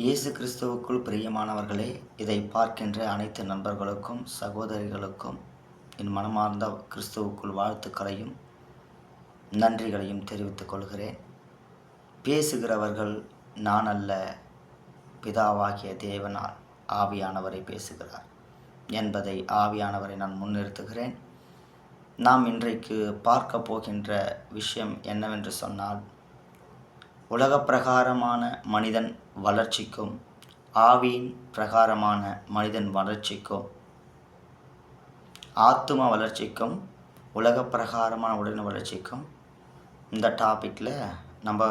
இயேசு கிறிஸ்துவுக்குள் பிரியமானவர்களே, இதை பார்க்கின்ற அனைத்து நண்பர்களுக்கும் சகோதரிகளுக்கும் என் மனமார்ந்த கிறிஸ்துவுக்குள் வாழ்த்துக்களையும் நன்றிகளையும் தெரிவித்துக் கொள்கிறேன். பேசுகிறவர்கள் நான் அல்ல, பிதாவாகிய தேவனால் ஆவியானவரை பேசுகிறார் என்பதை ஆவியானவரை நான் முன்னிறுத்துகிறேன். நாம் இன்றைக்கு பார்க்க போகின்ற விஷயம் என்னவென்று சொன்னால், உலக பிரகாரமான மனிதன் வளர்ச்சிக்கும் ஆவியின் பிரகாரமான மனிதன் வளர்ச்சிக்கும், ஆத்தும வளர்ச்சிக்கும் உலக பிரகாரமான உடல் வளர்ச்சிக்கும் இந்த டாப்பிக்கில் நம்ம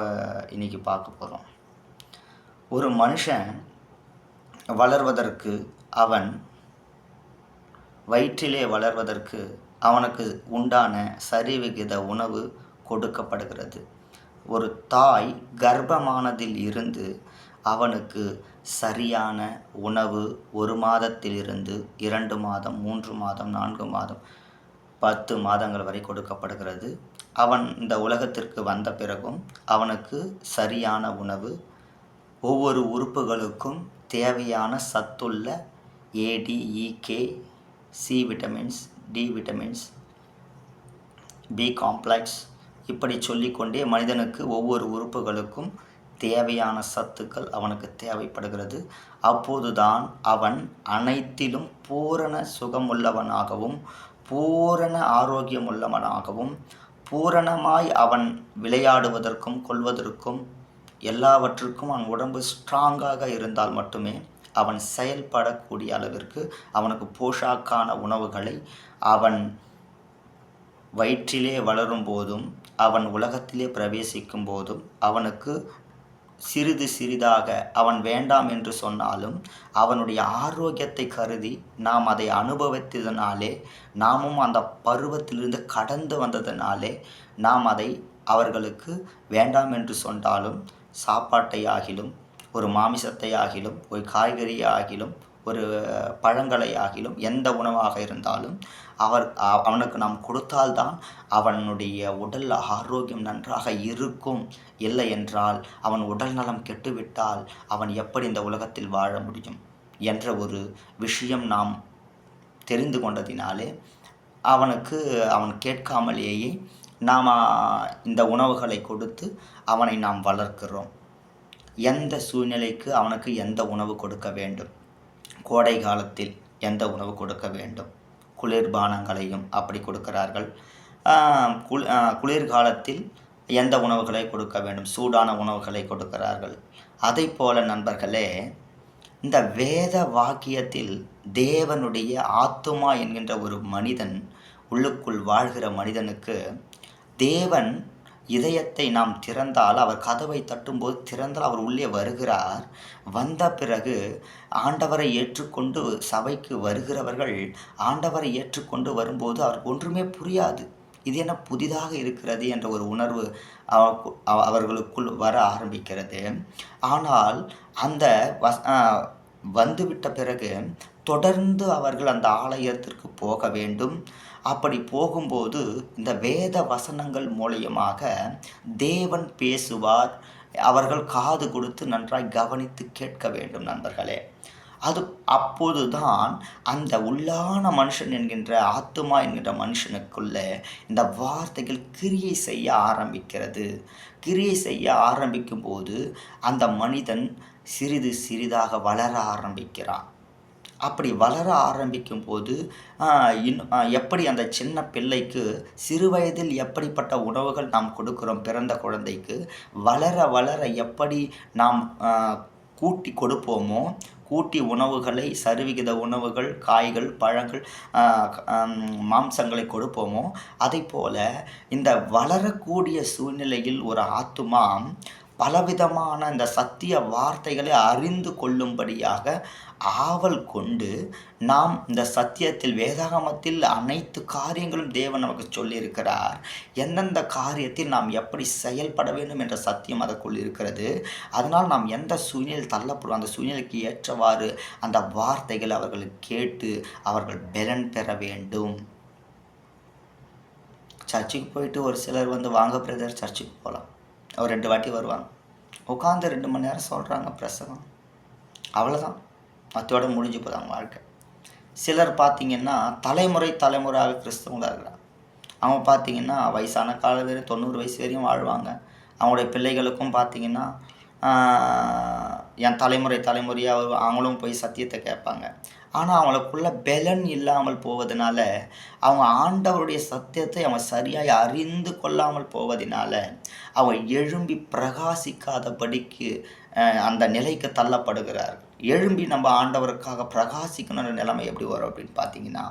இன்றைக்கி பார்க்க போகிறோம். ஒரு மனுஷன் வளர்வதற்கு, அவன் வயிற்றிலே வளர்வதற்கு அவனுக்கு உண்டான சரிவிகித உணவு கொடுக்கப்படுகிறது. ஒரு தாய் கர்ப்பமானதில் இருந்து அவனுக்கு சரியான உணவு 1 மாதத்திலிருந்து 2 மாதம், 3 மாதம், 4 மாதம், 10 மாதங்கள் வரை கொடுக்கப்படுகிறது. அவன் இந்த உலகத்திற்கு வந்த பிறகும் அவனுக்கு சரியான உணவு, ஒவ்வொரு உறுப்புகளுக்கும் தேவையான சத்துள்ள ADEK, C vitamins, D vitamins, B complex, இப்படி சொல்லிக்கொண்டே மனிதனுக்கு ஒவ்வொரு உறுப்புகளுக்கும் தேவையான சத்துக்கள் அவனுக்கு தேவைப்படுகிறது. அப்போதுதான் அவன் அனைத்திலும் பூரண சுகமுள்ளவனாகவும் பூரண ஆரோக்கியமுள்ளவனாகவும் பூரணமாய் அவன் விளையாடுவதற்கும் கொள்வதற்கும் எல்லாவற்றுக்கும் அவன் உடம்பு ஸ்ட்ராங்காக இருந்தால் மட்டுமே அவன் செயல்படக்கூடிய அளவிற்கு அவனுக்கு போஷாக்கான உணவுகளை அவன் வயிற்றிலே வளரும் போதும் அவன் உலகத்திலே பிரவேசிக்கும் போதும் அவனுக்கு சிறிது சிறிதாக அவன் வேண்டாம் என்று சொன்னாலும் அவனுடைய ஆரோக்கியத்தை கருதி நாம் அதை அனுபவித்ததினாலே, நாமும் அந்த பருவத்திலிருந்து கடந்து வந்ததினாலே நாம் அதை அவர்களுக்கு வேண்டாம் என்று சொன்னாலும் சாப்பாட்டை ஆகிலும், ஒரு மாமிசத்தை ஆகிலும், ஒரு காய்கறியை ஆகிலும், ஒரு பழங்களை ஆகிலும், எந்த உணவாக இருந்தாலும் அவனுக்கு நாம் கொடுத்தால்தான் அவனுடைய உடல் ஆரோக்கியம் நன்றாக இருக்கும். இல்லை என்றால் அவன் உடல் நலம் கெட்டுவிட்டால் அவன் எப்படி இந்த உலகத்தில் வாழ முடியும் என்ற ஒரு விஷயம் நாம் தெரிந்து கொண்டதினாலே அவன் கேட்காமலேயே நாம் இந்த உணவுகளை கொடுத்து அவனை நாம் வளர்க்கிறோம். எந்த சூழ்நிலைக்கு அவனுக்கு எந்த உணவு கொடுக்க வேண்டும், கோடை காலத்தில் எந்த உணவு கொடுக்க வேண்டும், குளிர்பானங்களையும் அப்படி கொடுக்கிறார்கள். குளிர்காலத்தில் எந்த உணவுகளை கொடுக்க வேண்டும், சூடான உணவுகளை கொடுக்கிறார்கள். அதை போல நண்பர்களே, இந்த வேத வாக்கியத்தில் தேவனுடைய ஆத்துமா என்கின்ற ஒரு மனிதன், உள்ளுக்குள் வாழ்கிற மனிதனுக்கு தேவன் இதயத்தை நாம் திறந்தால், அவர் கதவை தட்டும்போது திறந்தால் அவர் உள்ளே வருகிறார். வந்த பிறகு ஆண்டவரை ஏற்றுக்கொண்டு சபைக்கு வருகிறவர்கள் ஆண்டவரை ஏற்றுக்கொண்டு வரும்போது அவருக்கு ஒன்றுமே புரியாது. இது என்ன புதிதாக இருக்கிறது என்ற ஒரு உணர்வு அவர்களுக்குள் வர ஆரம்பிக்கிறது. ஆனால் அந்த வந்துவிட்ட பிறகு தொடர்ந்து அவர்கள் அந்த ஆலயத்திற்கு போக வேண்டும். அப்படி போகும்போது இந்த வேத வசனங்கள் மூலியமாக தேவன் பேசுவார். அவர்கள் காது கொடுத்து நன்றாய் கவனித்து கேட்க வேண்டும் நண்பர்களே. அப்போதுதான் அந்த உள்ளான மனுஷன் என்கின்ற ஆத்துமா என்கின்ற மனுஷனுக்குள்ள இந்த வார்த்தைகள் கிரியை செய்ய ஆரம்பிக்கிறது. கிரியை செய்ய ஆரம்பிக்கும் போது அந்த மனிதன் சிறிது சிறிதாக வளர ஆரம்பிக்கிறான். அப்படி வளர ஆரம்பிக்கும் போது எப்படி அந்த சின்ன பிள்ளைக்கு சிறு வயதில் எப்படிப்பட்ட உணவுகள் நாம் கொடுக்கிறோம், பிறந்த குழந்தைக்கு வளர வளர எப்படி நாம் கூட்டி கொடுப்போமோ, கூட்டி உணவுகளை, சரிவிகித உணவுகள், காய்கள், பழங்கள், மாம்சங்களை கொடுப்போமோ, அதை போல இந்த வளரக்கூடிய சூழ்நிலையில் ஒரு ஆத்துமா பலவிதமான இந்த சத்திய வார்த்தைகளை அறிந்து கொள்ளும்படியாக ஆவல் கொண்டு நாம் இந்த சத்தியத்தில், வேதாகமத்தில் அனைத்து காரியங்களும் தேவன் நமக்கு சொல்லியிருக்கிறார். எந்தெந்த காரியத்தில் நாம் எப்படி செயல்பட வேண்டும் என்ற சத்தியம் அதற்குள் இருக்கிறது. அதனால் நாம் எந்த சூழ்நிலையில் தள்ளப்படுவோம், அந்த சூழ்நிலைக்கு ஏற்றவாறு அந்த வார்த்தைகள் அவர்கள் கேட்டு அவர்கள் பலன் பெற வேண்டும். சர்ச்சுக்கு போயிட்டு ஒரு சிலர் வாங்க பிரதர் சர்ச்சுக்கு போகலாம், ஒரு 2 வாட்டி வருவாங்க, உட்காந்து 2 மணி நேரம் சொல்கிறாங்க பிரசங்கம். அவ்வளோதான், அதோட முடிஞ்சு போதாங்க வாழ்க்கை. சிலர் பார்த்திங்கன்னா தலைமுறையாக கிறிஸ்தவங்களாக இருக்கிறாங்க. அவங்க பார்த்திங்கன்னா வயசான காலம் வரை 90 வயசு வரையும் வாழ்வாங்க. அவங்களுடைய பிள்ளைகளுக்கும் பார்த்திங்கன்னா என் தலைமுறையாக அவங்களும் போய் சத்தியத்தை கேட்பாங்க. ஆனால் அவங்களுக்குள்ள பலன் இல்லாமல் போவதனால, அவங்க ஆண்டவருடைய சத்தியத்தை அவங்க சரியாய் அறிந்து கொள்ளாமல் போவதினால, அவங்க எழும்பி பிரகாசிக்காதபடிக்கு அந்த நிலைக்கு தள்ளப்படுகிறார்கள். எழும்பி நம்ம ஆண்டவருக்காக பிரகாசிக்கணுன்ற நிலைமை எப்படி வரும் அப்படின்னு பார்த்தீங்கன்னா,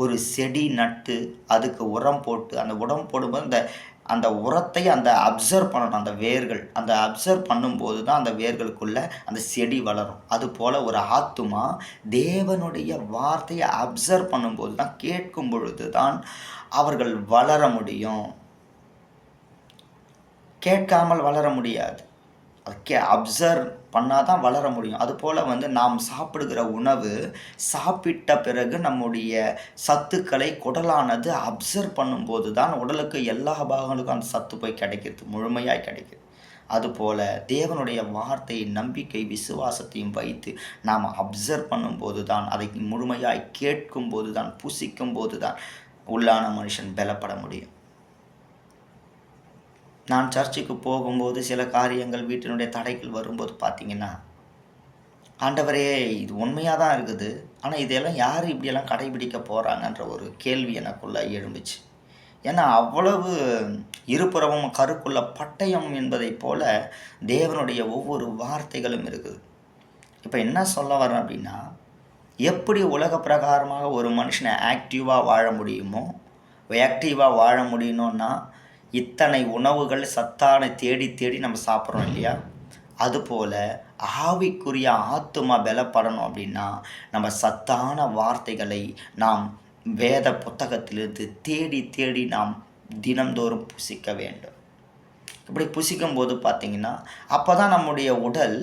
ஒரு செடி நட்டு அதுக்கு உரம் போட்டு அந்த உரம் போடும்போது அந்த உரத்தை அப்சர்வ் பண்ணணும். அந்த வேர்கள் அப்சர்வ் பண்ணும்போது தான் அந்த வேர்களுக்குள்ள அந்த செடி வளரும். அதுபோல் ஒரு ஆத்துமா தேவனுடைய வார்த்தையை அப்சர்வ் பண்ணும்போது தான், கேட்கும் பொழுது தான் அவர்கள் வளர முடியும். கேட்காமல் வளர முடியாது. அப்சர்வ் பண்ணால் தான் வளர முடியும். அதுபோல் நாம் சாப்பிடுகிற உணவு சாப்பிட்ட பிறகு நம்முடைய சத்துக்களை குடலானது அப்சர்வ் பண்ணும்போது தான் உடலுக்கு எல்லா பாகங்களுக்கும் அந்த சத்து போய் கிடைக்கிறது, முழுமையாக கிடைக்குது. அதுபோல் தேவனுடைய வார்த்தையை நம்பிக்கை விசுவாசத்தையும் வைத்து நாம் அப்சர்வ் பண்ணும்போது தான், அதை முழுமையாய் கேட்கும்போது தான், புசிக்கும்போது தான் உள்ளான மனுஷன் பலப்பட முடியும். நான் சர்ச்சுக்கு போகும்போது சில காரியங்கள் வீட்டினுடைய தடைகள் வரும்போது பார்த்திங்கன்னா, ஆண்டவரே இது உண்மையாக தான் இருக்குது, ஆனால் இதையெல்லாம் யார் இப்படியெல்லாம் கடைபிடிக்க போகிறாங்கன்ற ஒரு கேள்வி எனக்குள்ளே எழும்புச்சு. ஏன்னா அவ்வளவு இருபுறமும் கருக்குள்ள பட்டயம் என்பதைப் போல தேவனுடைய ஒவ்வொரு வார்த்தைகளும் இருக்குது. இப்போ என்ன சொல்ல வரேன் அப்படின்னா, எப்படி உலக பிரகாரமாக ஒரு மனுஷனை ஆக்டிவாக வாழ முடியுமோ, ஆக்டிவாக வாழ முடியணும்னா இத்தனை உணவுகள் சத்தான தேடி நம்ம சாப்பிட்றோம் இல்லையா? அதுபோல் ஆவிக்குரிய ஆத்துமா பலப்படணும் அப்படின்னா, நம்ம சத்தான வார்த்தைகளை நாம் வேத புத்தகத்திலிருந்து தேடி நாம் தினந்தோறும் புசிக்க வேண்டும். இப்படி புசிக்கும்போது பார்த்திங்கன்னா, அப்போ தான் நம்முடைய உடல்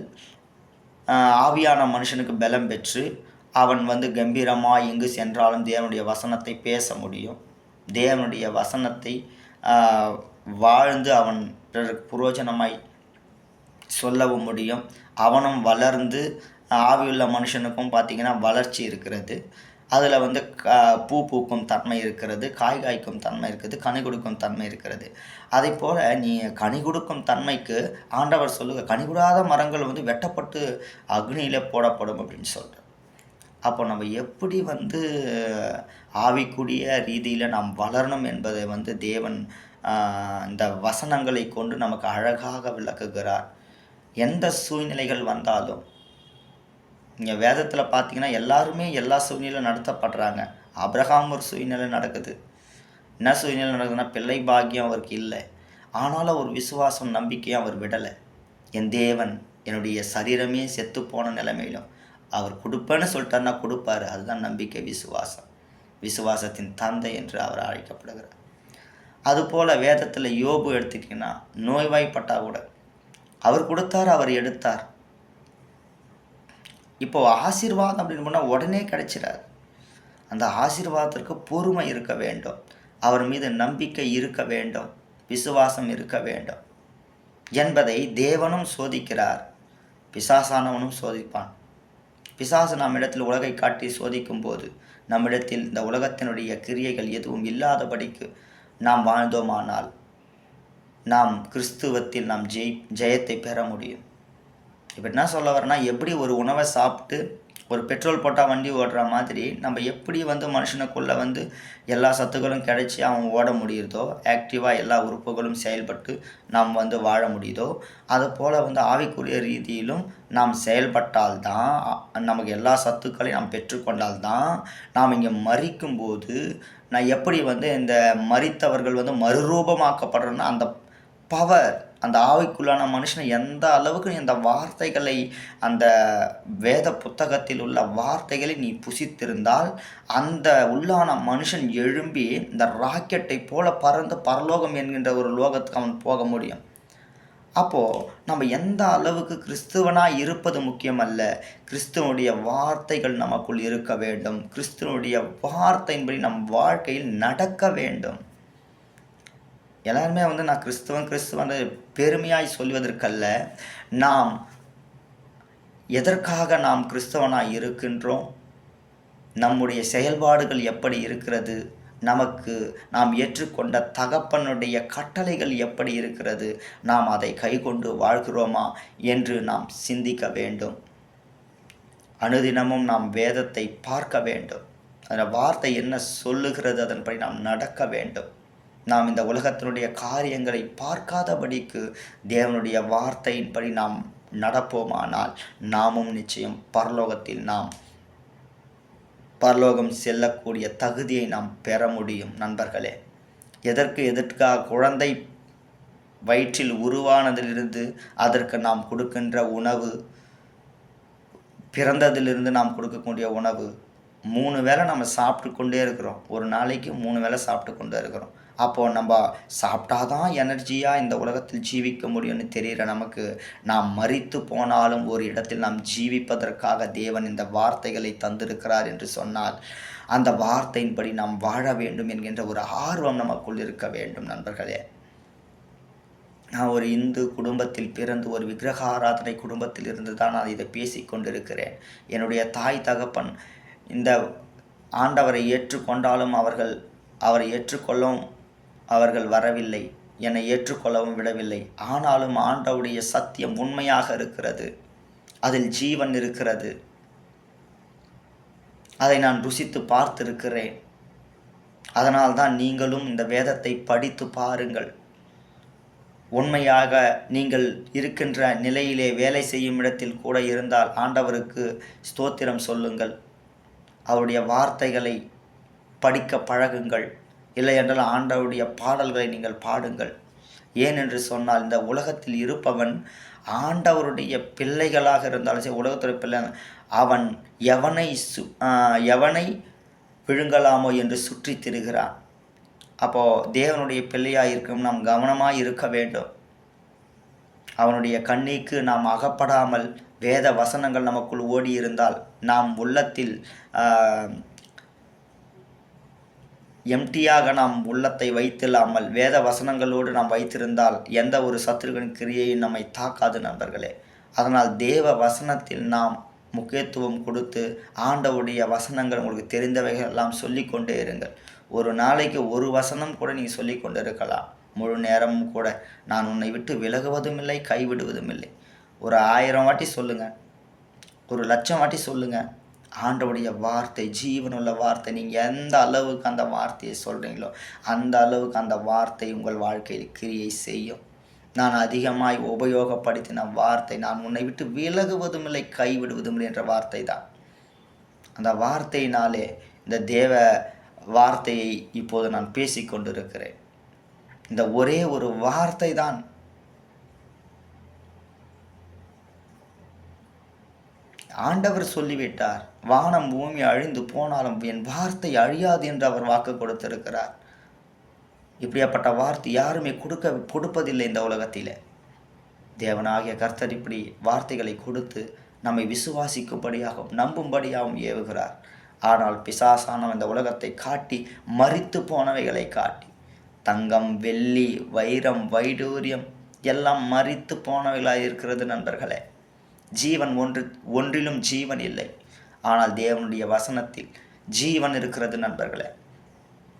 ஆவியான மனுஷனுக்கு பலம் பெற்று அவன் கம்பீரமாக எங்கு சென்றாலும் தேவனுடைய வசனத்தை பேச முடியும். தேவனுடைய வசனத்தை வாழ்ந்து அவன் பிறருக்கு புரோஜனமாய் சொல்லவும் முடியும். அவனும் வளர்ந்து ஆவியுள்ள மனுஷனுக்கும் பார்த்திங்கன்னா வளர்ச்சி இருக்கிறது. அதில் பூ பூக்கும் தன்மை இருக்கிறது, காய் காய்க்கும் தன்மை இருக்குது, கனி கொடுக்கும் தன்மை இருக்கிறது. அதே போல் நீ கனி கொடுக்கும் தன்மைக்கு ஆண்டவர் சொல்லுங்க, கனி கொடுக்காத மரங்கள் வெட்டப்பட்டு அக்னியில் போடப்படும் அப்படின்னு சொல்கிறார். அப்போ நம்ம எப்படி ஆவிக்குரிய ரீதியில் நாம் வளரணும் என்பதை தேவன் இந்த வசனங்களை கொண்டு நமக்கு அழகாக விளக்குகிறார். எந்த சூழ்நிலைகள் வந்தாலும், இங்கே வேதத்தில் பார்த்திங்கன்னா எல்லாருமே எல்லா சூழ்நிலையும் நடத்தப்படுறாங்க. ஆபிரகாம் ஒரு சூழ்நிலை நடக்குது. என்ன சூழ்நிலை நடக்குதுன்னா, பிள்ளை பாக்கியம் அவருக்கு இல்லை, ஆனாலும் ஒரு விசுவாசம் நம்பிக்கையும் அவர் விடலை. என் தேவன் என்னுடைய சரீரமே செத்து போன நிலைமையிலும் அவர் கொடுப்பேன்னு சொல்லிட்டாருன்னா கொடுப்பாரு. அதுதான் நம்பிக்கை, விசுவாசம். விசுவாசத்தின் தந்தை என்று அவர் அழைக்கப்படுகிறார். அதுபோல் வேதத்தில் யோபு எடுத்துக்கிட்டிங்கன்னா, நோய்வாய்ப்பட்டால் கூட அவர் கொடுத்தார், அவர் எடுத்தார். இப்போது ஆசீர்வாதம் அப்படின்னு போனால் உடனே கிடைச்சிடாது. அந்த ஆசீர்வாதத்திற்கு பொறுமை இருக்க வேண்டும், அவர் மீது நம்பிக்கை இருக்க வேண்டும், விசுவாசம் இருக்க வேண்டும் என்பதை தேவனும் சோதிக்கிறார், பிசாசானவனும் சோதிப்பான். பிசாசு நம்மிடத்தில் உலகை காட்டி சோதிக்கும் போது, நம்மிடத்தில் இந்த உலகத்தினுடைய கிரியைகள் எதுவும் இல்லாதபடிக்கு நாம் வாழ்ந்தோமானால் நாம் கிறிஸ்துவத்தில் நாம் ஜெயத்தை பெற முடியும். இப்போ என்ன சொல்ல வரேன்னா, எப்படி ஒரு உணவை சாப்பிட்டு ஒரு பெட்ரோல் போட்டால் வண்டி ஓடுற மாதிரி நம்ம எப்படி மனுஷனுக்குள்ளே எல்லா சத்துக்களும் கிடைச்சி அவன் ஓட முடியுதோ, ஆக்டிவாக எல்லா உறுப்புகளும் செயல்பட்டு நாம் வாழ முடியுதோ, அதுபோல் ஆவிக்குரிய ரீதியிலும் நாம் செயல்பட்டால்தான், நமக்கு எல்லா சத்துக்களையும் நாம் பெற்றுக்கொண்டால்தான் நாம் இங்கே மரிக்கும்போது நான் எப்படி இந்த மரித்தவர்கள் மறுரூபமாக்கப்படுறோன்னா, அந்த பவர், அந்த ஆவிக்குள்ளான மனுஷனை எந்த அளவுக்கு இந்த வார்த்தைகளை, அந்த வேத புத்தகத்தில் உள்ள வார்த்தைகளை நீ புசித்திருந்தால், அந்த உள்ளான மனுஷன் எழும்பி இந்த ராக்கெட்டை போல பறந்து பரலோகம் என்கின்ற ஒரு லோகத்துக்கு அவன் போக முடியும். அப்போது நம்ம எந்த அளவுக்கு கிறிஸ்துவனாக இருப்பது முக்கியமல்ல, கிறிஸ்துவனுடைய வார்த்தைகள் நமக்குள் இருக்க வேண்டும். கிறிஸ்துவனுடைய வார்த்தையின்படி நம் வாழ்க்கையில் நடக்க வேண்டும். எல்லாருமே நான் கிறிஸ்துவன் பெருமையாய் சொல்வதற்கல்ல, நாம் எதற்காக நாம் கிறிஸ்தவனாய் இருக்கின்றோம், நம்முடைய செயல்பாடுகள் எப்படி இருக்கிறது, நமக்கு நாம் ஏற்றுக்கொண்ட தகப்பனுடைய கட்டளைகள் எப்படி இருக்கிறது, நாம் அதை கைக்கொண்டு வாழ்கிறோமா என்று நாம் சிந்திக்க வேண்டும். அனுதினமும் நாம் வேதத்தை பார்க்க வேண்டும். அந்த வார்த்தை என்ன சொல்லுகிறது அதன்படி நாம் நடக்க வேண்டும். நாம் இந்த உலகத்தினுடைய காரியங்களை பார்க்காதபடிக்கு தேவனுடைய வார்த்தையின்படி நாம் நடப்போமானால் நாமும் நிச்சயம் பரலோகத்தில் நாம் பரலோகம் செல்லக்கூடிய தகுதியை நாம் பெற முடியும். நண்பர்களே, எதற்காக குழந்தை வயிற்றில் உருவானதிலிருந்து அதற்கு நாம் கொடுக்கின்ற உணவு, பிறந்ததிலிருந்து நாம் கொடுக்கக்கூடிய உணவு, 3 வேளை நம்ம சாப்பிட்டு கொண்டே இருக்கிறோம். ஒரு நாளைக்கு 3 வேளை சாப்பிட்டு கொண்டே இருக்கிறோம். அப்போது நம்ம சாப்பிட்டாதான் எனர்ஜியாக இந்த உலகத்தில் ஜீவிக்க முடியும்னு தெரிகிற நமக்கு, நாம் மரித்து போனாலும் ஒரு இடத்தில் நாம் ஜீவிப்பதற்காக தேவன் இந்த வார்த்தைகளை தந்திருக்கிறார் என்று சொன்னால், அந்த வார்த்தையின்படி நாம் வாழ வேண்டும் என்கின்ற ஒரு ஆர்வம் நமக்குள் இருக்க வேண்டும். நண்பர்களே, நான் ஒரு இந்து குடும்பத்தில் பிறந்து ஒரு விக்கிரக ஆராதனை குடும்பத்தில் இருந்து தான் நான் இதை பேசி கொண்டிருக்கிறேன். என்னுடைய தாய் தகப்பன் இந்த ஆண்டவரை ஏற்றுக்கொண்டாலும் அவரை ஏற்றுக்கொள்ளவும் அவர்கள் வரவில்லை, என்னை ஏற்றுக்கொள்ளவும் விடவில்லை. ஆனாலும் ஆண்டவருடைய சத்தியம் உண்மையாக இருக்கிறது, அதில் ஜீவன் இருக்கிறது, அதை நான் ருசித்து பார்த்திருக்கிறேன். அதனால்தான் நீங்களும் இந்த வேதத்தை படித்து பாருங்கள். உண்மையாக நீங்கள் இருக்கின்ற நிலையிலே வேலை செய்யும் இடத்தில் கூட இருந்தால் ஆண்டவருக்கு ஸ்தோத்திரம் சொல்லுங்கள். அவருடைய வார்த்தைகளை படிக்க பழகுங்கள். இல்லை என்றால் ஆண்டவருடைய பாடல்களை நீங்கள் பாடுங்கள். ஏனென்று சொன்னால் இந்த உலகத்தில் இருப்பவன் ஆண்டவருடைய பிள்ளைகளாக இருந்தாலும் சரி, உலகத்துடைய பிள்ளை, அவன் எவனை விழுங்கலாமோ என்று சுற்றி திரிகிறான். அப்போது தேவனுடைய பிள்ளையாக இருக்கும் நாம் கவனமாக இருக்க வேண்டும். அவனுடைய கண்ணிக்கு நாம் அகப்படாமல் வேத வசனங்கள் நமக்குள் ஓடி இருந்தால், நாம் உள்ளத்தில் எம்டியாக நாம் உள்ளத்தை வைத்தில்லாமல் வேத வசனங்களோடு நாம் வைத்திருந்தால் எந்த ஒரு சத்துருவின் கிரியையும் நம்மை தாக்காது. நண்பர்களே, அதனால் தேவ வசனத்தில் நாம் முக்கியத்துவம் கொடுத்து ஆண்டவருடைய வசனங்கள் உங்களுக்கு தெரிந்தவைகள் எல்லாம் சொல்லிக்கொண்டே இருங்கள். ஒரு நாளைக்கு ஒரு வசனம் கூட நீங்கள் சொல்லி கொண்டு இருக்கலாம். முழு நேரமும் கூட, நான் உன்னை விட்டு விலகுவதும் இல்லை, கைவிடுவதும் இல்லை. ஒரு 1000 வாட்டி சொல்லுங்கள், ஒரு 1,00,000 வாட்டி சொல்லுங்கள். ஆண்டவருடைய வார்த்தை ஜீவனுள்ள வார்த்தை. நீங்கள் எந்த அளவுக்கு அந்த வார்த்தையை சொல்கிறீங்களோ அந்த அளவுக்கு அந்த வார்த்தை உங்கள் வாழ்க்கையில் கிரியை செய்யும். நான் அதிகமாய் உபயோகப்படுத்தின வார்த்தை, நான் உன்னை விட்டு விலகுவதும் இல்லை, கைவிடுவதும் இல்லை என்ற வார்த்தை தான். அந்த வார்த்தையினாலே இந்த தேவ வார்த்தையை இப்போது நான் பேசிக்கொண்டிருக்கிறேன். இந்த ஒரே ஒரு வார்த்தை தான் ஆண்டவர் சொல்லிவிட்டார். வானம் பூமி அழிந்து போனாலும் என் வார்த்தை அழியாது என்று அவர் வாக்கு கொடுத்திருக்கிறார். இப்படியாப்பட்ட வார்த்தை யாருமே கொடுப்பதில்லை இந்த உலகத்தில். தேவனாகிய கர்த்தர் இப்படி வார்த்தைகளை கொடுத்து நம்மை விசுவாசிக்கும்படியாகவும் நம்பும்படியாகவும் ஏவுகிறார். ஆனால் பிசாசானவன் இந்த உலகத்தை காட்டி, மரித்து போனவைகளை காட்டி, தங்கம், வெள்ளி, வைரம், வைடூரியம் எல்லாம் மரித்து போனவைகளாக இருக்கிறது. நண்பர்களே, ஜீவன் ஒன்றிலும் ஜீவன் இல்லை. ஆனால் தேவனுடைய வசனத்தில் ஜீவன் இருக்கிறது. நண்பர்களே,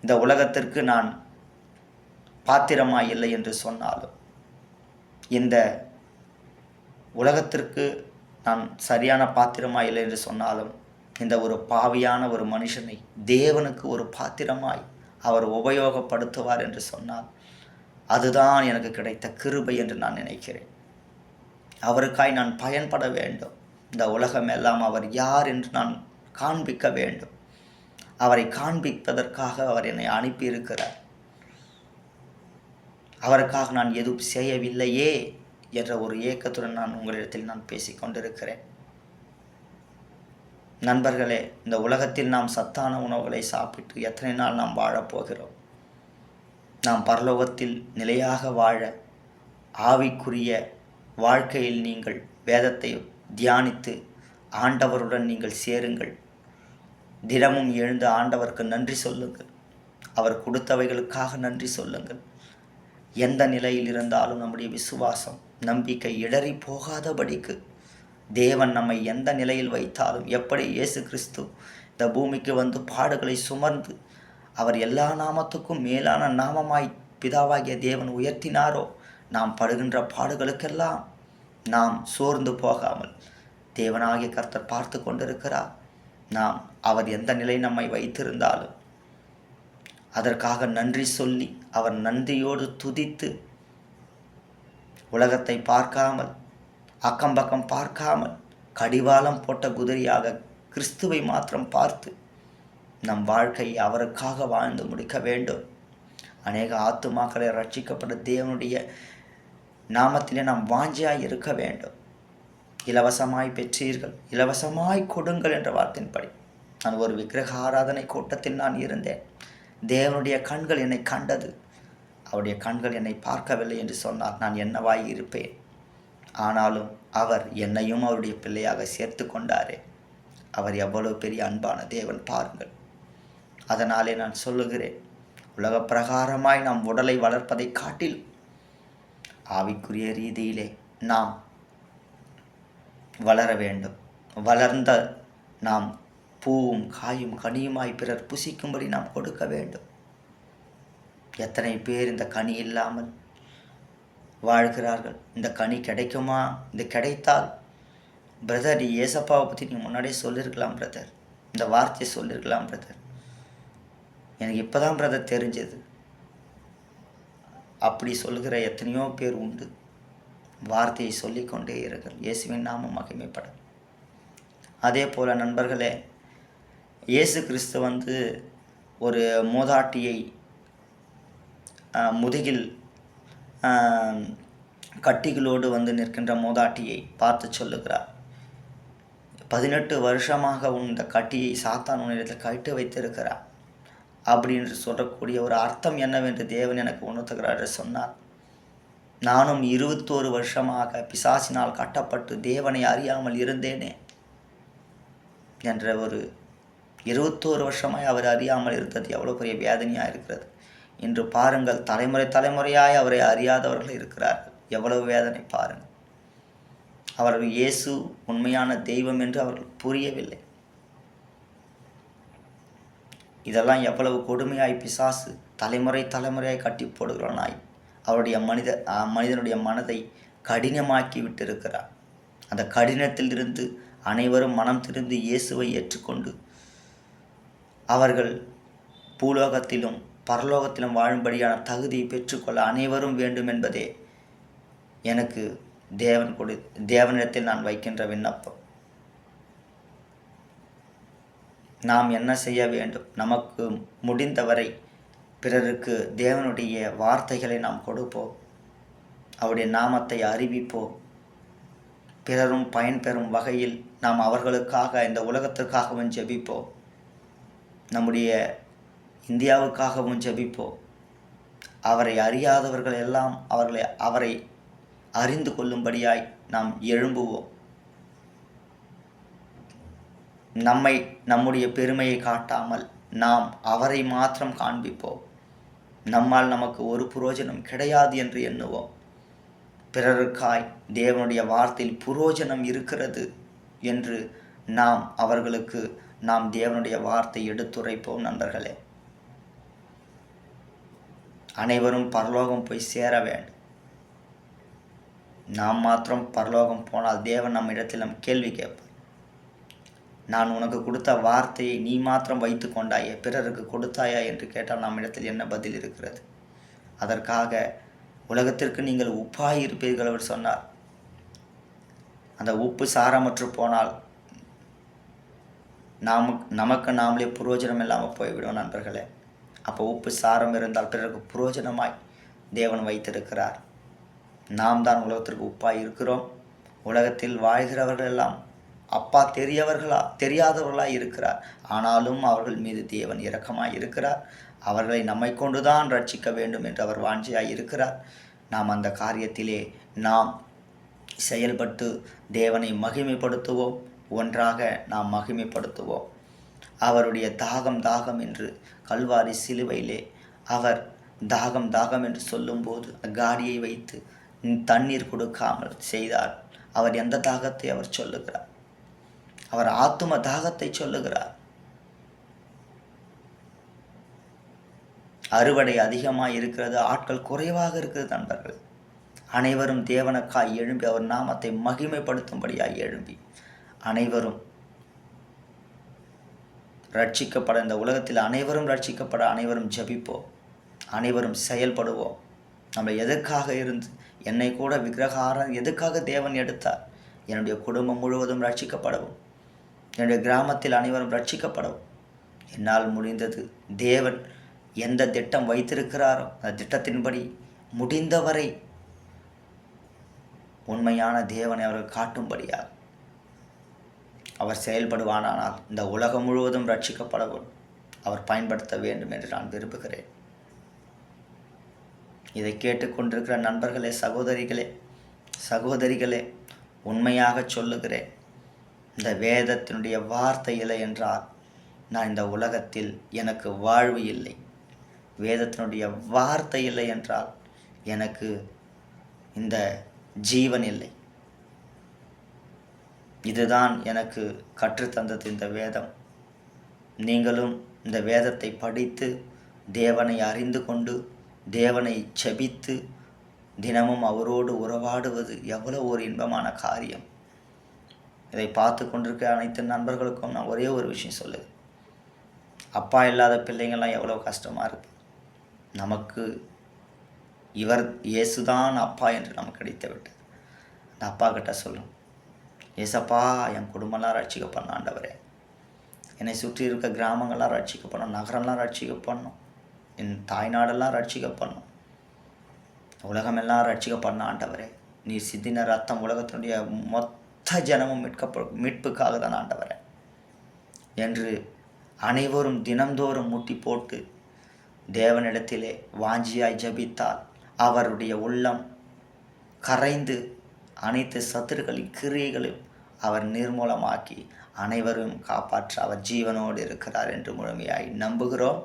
இந்த உலகத்திற்கு நான் பாத்திரமாய் இல்லை என்று சொன்னாலும், இந்த உலகத்திற்கு நான் சரியான பாத்திரமாய் இல்லை என்று சொன்னாலும், இந்த ஒரு பாவியான ஒரு மனுஷனை தேவனுக்கு ஒரு பாத்திரமாய் அவர் உபயோகப்படுத்துவார் என்று சொன்னால், அதுதான் எனக்கு கிடைத்த கிருபை என்று நான் நினைக்கிறேன். அவருக்காய் நான் பயன்பட வேண்டும். இந்த உலகம் எல்லாம் அவர் யார் என்று நான் காண்பிக்க வேண்டும். அவரை காண்பிப்பதற்காக அவர் என்னை அனுப்பியிருக்கிறார். அவருக்காக நான் எதுவும் செய்யவில்லையே என்ற ஒரு ஏக்கத்துடன் நான் உங்களிடத்தில் நான் பேசிக்கொண்டிருக்கிறேன். நண்பர்களே, இந்த உலகத்தில் நாம் சத்தான உணவுகளை சாப்பிட்டு எத்தனை நாள் நாம் வாழப்போகிறோம்? நாம் பரலோகத்தில் நிலையாக வாழ ஆவிக்குரிய வாழ்க்கையில் நீங்கள் வேதத்தை தியானித்து ஆண்டவருடன் நீங்கள் சேருங்கள். தினமும் எழுந்து ஆண்டவருக்கு நன்றி சொல்லுங்கள். அவர் கொடுத்தவைகளுக்காக நன்றி சொல்லுங்கள். எந்த நிலையில் இருந்தாலும் நம்முடைய விசுவாசம், நம்பிக்கை இடறி போகாதபடிக்கு தேவன் நம்மை எந்த நிலையில் வைத்தாலும், எப்படி இயேசு கிறிஸ்து இந்த பூமிக்கு வந்து பாடுகளை சுமர்ந்து அவர் எல்லா நாமத்துக்கும் மேலான நாமமாய் பிதாவாகிய தேவன் உயர்த்தினாரோ, நாம் படுகின்ற பாடுகளுக்கெல்லாம் நாம் சோர்ந்து போகாமல் தேவனாகிய கர்த்தர் பார்த்து கொண்டிருக்கிறார். நாம் அவர் எந்த நிலை நம்மை வைத்திருந்தாலும் அதற்காக நன்றி சொல்லி, அவர் நன்றியோடு துதித்து, உலகத்தை பார்க்காமல், அக்கம்பக்கம் பார்க்காமல், கடிவாளம் போட்ட குதிரையாக கிறிஸ்துவை மாத்திரம் பார்த்து நம் வாழ்க்கையை அவருக்காக வாழ்ந்து முடிக்க வேண்டும். அநேக ஆத்துமாக்களை ரட்சிக்கப்பட்ட தேவனுடைய நாமத்திலே நாம் வாஞ்சியாய் இருக்க வேண்டும். இலவசமாய் பெற்றீர்கள், இலவசமாய் கொடுங்கள் என்ற வார்த்தையின்படி நான் ஒரு விக்கிரக ஆராதனை கூட்டத்தில் நான் இருந்தேன். தேவனுடைய கண்கள் என்னை கண்டது, அவருடைய கண்கள் என்னை பார்க்கவில்லை என்று சொன்னார். நான் என்னவாய் இருப்பேன்? ஆனாலும் அவர் என்னையும் அவருடைய பிள்ளையாக சேர்த்து கொண்டாரே. அவர் எவ்வளவு பெரிய அன்பான தேவன் பாருங்கள். அதனாலே நான் சொல்லுகிறேன், உலக பிரகாரமாய் நாம் உடலை வளர்ப்பதை காட்டிலும் ஆவிக்குரிய ரீதியிலே நாம் வளர வேண்டும். வளர்ந்த நாம் பூவும் காயும் கனியுமாய் பிறர் புசிக்கும்படி நாம் கொடுக்க வேண்டும். எத்தனை பேர் இந்த கனி இல்லாமல் வாழ்கிறார்கள். இந்த கனி கிடைக்குமா? இந்த கிடைத்தால் பிரதர், ஏசப்பாவை பற்றி நீங்கள் முன்னாடியே சொல்லியிருக்கலாம் பிரதர், இந்த வார்த்தையை சொல்லியிருக்கலாம் பிரதர், எனக்கு இப்போ தான் பிரதர் தெரிஞ்சது. அப்படி சொல்லுகிற எத்தனையோ பேர் உண்டு. வார்த்தையை சொல்லிக்கொண்டே இருங்கள். இயேசுவின் நாமம் மகிமைப்படும். அதே போல் நண்பர்களே, இயேசு கிறிஸ்து வந்து ஒரு மூதாட்டியை முதுகில் கட்டிகளோடு வந்து நிற்கின்ற மூதாட்டியை பார்த்து சொல்லுகிறார், 18 வருஷமாக இந்த கட்டியை சாத்தான் உன்னிடத்தில் கட்டு வைத்திருக்கிறார் அப்படின்னு சொல்லக்கூடிய ஒரு அர்த்தம் என்னவென்று தேவன் எனக்கு உணர்த்துகிறார் சொன்னார். நானும் 21 வருஷமாக பிசாசினால் கட்டப்பட்டு தேவனை அறியாமல் இருந்தேனே என்ற ஒரு 21 வருஷமாய் அவர் அறியாமல் இருந்தது எவ்வளோ பெரிய வேதனையாக இருக்கிறது. இன்று பாருங்கள், தலைமுறை தலைமுறையாய் அவரை அறியாதவர்கள் இருக்கிறார்கள். எவ்வளவு வேதனை பாருங்கள். அவர்கள் இயேசு உண்மையான தெய்வம் என்று அவர்கள் புரியவில்லை. இதெல்லாம் எவ்வளவு கொடுமையாய் பிசாசு தலைமுறை தலைமுறையாய் கட்டி போடுகிறானாய் அவருடைய மனிதனுடைய மனதை கடினமாக்கி விட்டிருக்கிறார். அந்த கடினத்திலிருந்து அனைவரும் மனம் திரும்பி இயேசுவை ஏற்றுக்கொண்டு அவர்கள் பூலோகத்திலும் பரலோகத்திலும் வாழும்படியான தகுதியை பெற்றுக்கொள்ள அனைவரும் வேண்டும் என்பதே எனக்கு தேவனிடத்தில் நான் வைக்கின்ற விண்ணப்பம். நாம் என்ன செய்ய வேண்டும்? நமக்கு முடிந்தவரை பிறருக்கு தேவனுடைய வார்த்தைகளை நாம் கொடுப்போம், அவருடைய நாமத்தை அறிவிப்போம். பிறரும் பயன்பெறும் வகையில் நாம் அவர்களுக்காக, இந்த உலகத்திற்காகவும் ஜெபிப்போம், நம்முடைய இந்தியாவுக்காகவும் ஜெபிப்போம். அவரை அறியாதவர்கள் எல்லாம் அவரை அறிந்து கொள்ளும்படியாய் நாம் எழும்புவோம். நம்முடைய பெருமையை காட்டாமல் நாம் அவரை மாத்திரம் காண்பிப்போம். நம்மால் நமக்கு ஒரு புரோஜனம் கிடையாது என்று எண்ணுவோம். பிறருக்காய் தேவனுடைய வார்த்தையில் புரோஜனம் இருக்கிறது என்று அவர்களுக்கு நாம் தேவனுடைய வார்த்தை எடுத்துரைப்போம். நண்பர்களே, அனைவரும் பரலோகம் போய் சேர வேண்டும். நாம் மாத்திரம் பரலோகம் போனால் தேவன் நம்மிடத்தில் நம் கேள்வி கேட்பார். நான் உனக்கு கொடுத்த வார்த்தையை நீ மாத்திரம் வைத்து கொண்டாயே, பிறருக்கு கொடுத்தாயா என்று கேட்டால் நம்மிடத்தில் என்ன பதில் இருக்கிறது? அதற்காக உலகத்திற்கு நீங்கள் உப்பாய் இருப்பீர்கள் அவர் சொன்னார். அந்த உப்பு சாரமற்று போனால் நமக்கு நாமளே புரோஜனம் இல்லாமல் போய்விடும் நண்பர்களே. அப்போ உப்பு சாரம் இருந்தால் பிறருக்கு புரோஜனமாய் தேவன் வைத்திருக்கிறார். நாம் தான் உலகத்திற்கு உப்பாய் இருக்கிறோம். உலகத்தில் வாழ்கிறவர்கள் எல்லாம் அப்பா தெரியாதவர்களாய் இருக்கிறார். ஆனாலும் அவர்கள் மீது தேவன் இரக்கமாய் இருக்கிறார். அவர்களை நம்மை கொண்டுதான் ரட்சிக்க வேண்டும் என்று அவர் வாஞ்சியாய் இருக்கிறார். நாம் அந்த காரியத்திலே நாம் செயல்பட்டு தேவனை மகிமைப்படுத்துவோம். ஒன்றாக நாம் மகிமைப்படுத்துவோம். அவருடைய தாகம் என்று கல்வாரி சிலுவையிலே அவர் தாகம் என்று சொல்லும்போது காடியை வைத்து தண்ணீர் கொடுக்காமல் செய்தார். அவர் எந்த தாகத்தை அவர் சொல்லுகிறார்? அவர் ஆத்தும தாகத்தை சொல்லுகிறார். அறுவடை அதிகமாக இருக்கிறது, ஆட்கள் குறைவாக இருக்கிறது நண்பர்கள். அனைவரும் தேவனுக்காய் எழும்பி அவர் நாமத்தை மகிமைப்படுத்தும்படியாய் எழும்பி அனைவரும் ரட்சிக்கப்பட, இந்த உலகத்தில் அனைவரும் ரட்சிக்கப்பட அனைவரும் ஜெபிப்போம், அனைவரும் செயல்படுவோம். நம்ம எதற்காக இருந்து என்னை கூட விக்கிரகாரம் எதுக்காக தேவன் எடுத்தார்? என்னுடைய குடும்பம் முழுவதும் ரட்சிக்கப்படவும், என்னுடைய கிராமத்தில் அனைவரும் ரட்சிக்கப்படவும் என்னால் முடிந்தது. தேவன் எந்த திட்டம் வைத்திருக்கிறாரோ அந்த திட்டத்தின்படி முடிந்தவரை உண்மையான தேவனை அவர்கள் காட்டும்படியாக அவர் செயல்படுவானால் இந்த உலகம் முழுவதும் ரட்சிக்கப்படவும் அவர் பயன்படுத்த வேண்டும் என்று நான் விரும்புகிறேன். இதை கேட்டுக்கொண்டிருக்கிற நண்பர்களே, சகோதரிகளே, உண்மையாக சொல்லுகிறேன், இந்த வேதத்தினுடைய வார்த்தை இல்லை என்றால் நான் இந்த உலகத்தில் எனக்கு வாழ்வு இல்லை. வேதத்தினுடைய வார்த்தை இல்லை என்றால் எனக்கு இந்த ஜீவன் இல்லை. இதுதான் எனக்கு கற்றுத்தந்தது இந்த வேதம். நீங்களும் இந்த வேதத்தை படித்து தேவனை அறிந்து கொண்டு தேவனை செபித்து தினமும் அவரோடு உறவாடுவது எவ்வளோ ஒரு இன்பமான காரியம். இதை பார்த்து கொண்டிருக்கிற அனைத்து நண்பர்களுக்கும் நான் ஒரே ஒரு விஷயம் சொல்லுவேன். அப்பா இல்லாத பிள்ளைங்கள்லாம் எவ்வளோ கஷ்டமாக இருக்குது. நமக்கு இவர் இயேசுதான் அப்பா என்று நமக்கு கிடைத்து விட்டது. அந்த அப்பா கிட்ட சொல்லும், ஏசப்பா என் குடும்பம்லாம் ரட்சிக்கப்படணும் ஆண்டவரே, என்னை சுற்றி இருக்க கிராமங்கள்லாம் ரட்சிக்கப்படணும், நகரம்லாம் ரட்சிக்கப்படணும், என் தாய்நாடெல்லாம் ரட்சிக்கப்படணும், உலகமெல்லாம் ரட்சிக்கப்படணும் ஆண்டவரே. நீர் சிந்தின ரத்தம் உலகத்தினுடைய மொத்த ஜனமும் மீட்புக்காக தான் ஆண்டவரே என்று அனைவரும் தினந்தோறும் முட்டி போட்டு தேவனிடத்திலே வாஞ்சியாய் ஜபித்தால் அவருடைய உள்ளம் கரைந்து அனைத்து சத்துருக்களின் கிரியைகளையும் அவர் நிர்மூலமாக்கி அனைவரும் காப்பாற்ற அவர் ஜீவனோடு இருக்கிறார் என்று முழுமையாய் நம்புகிறோம்.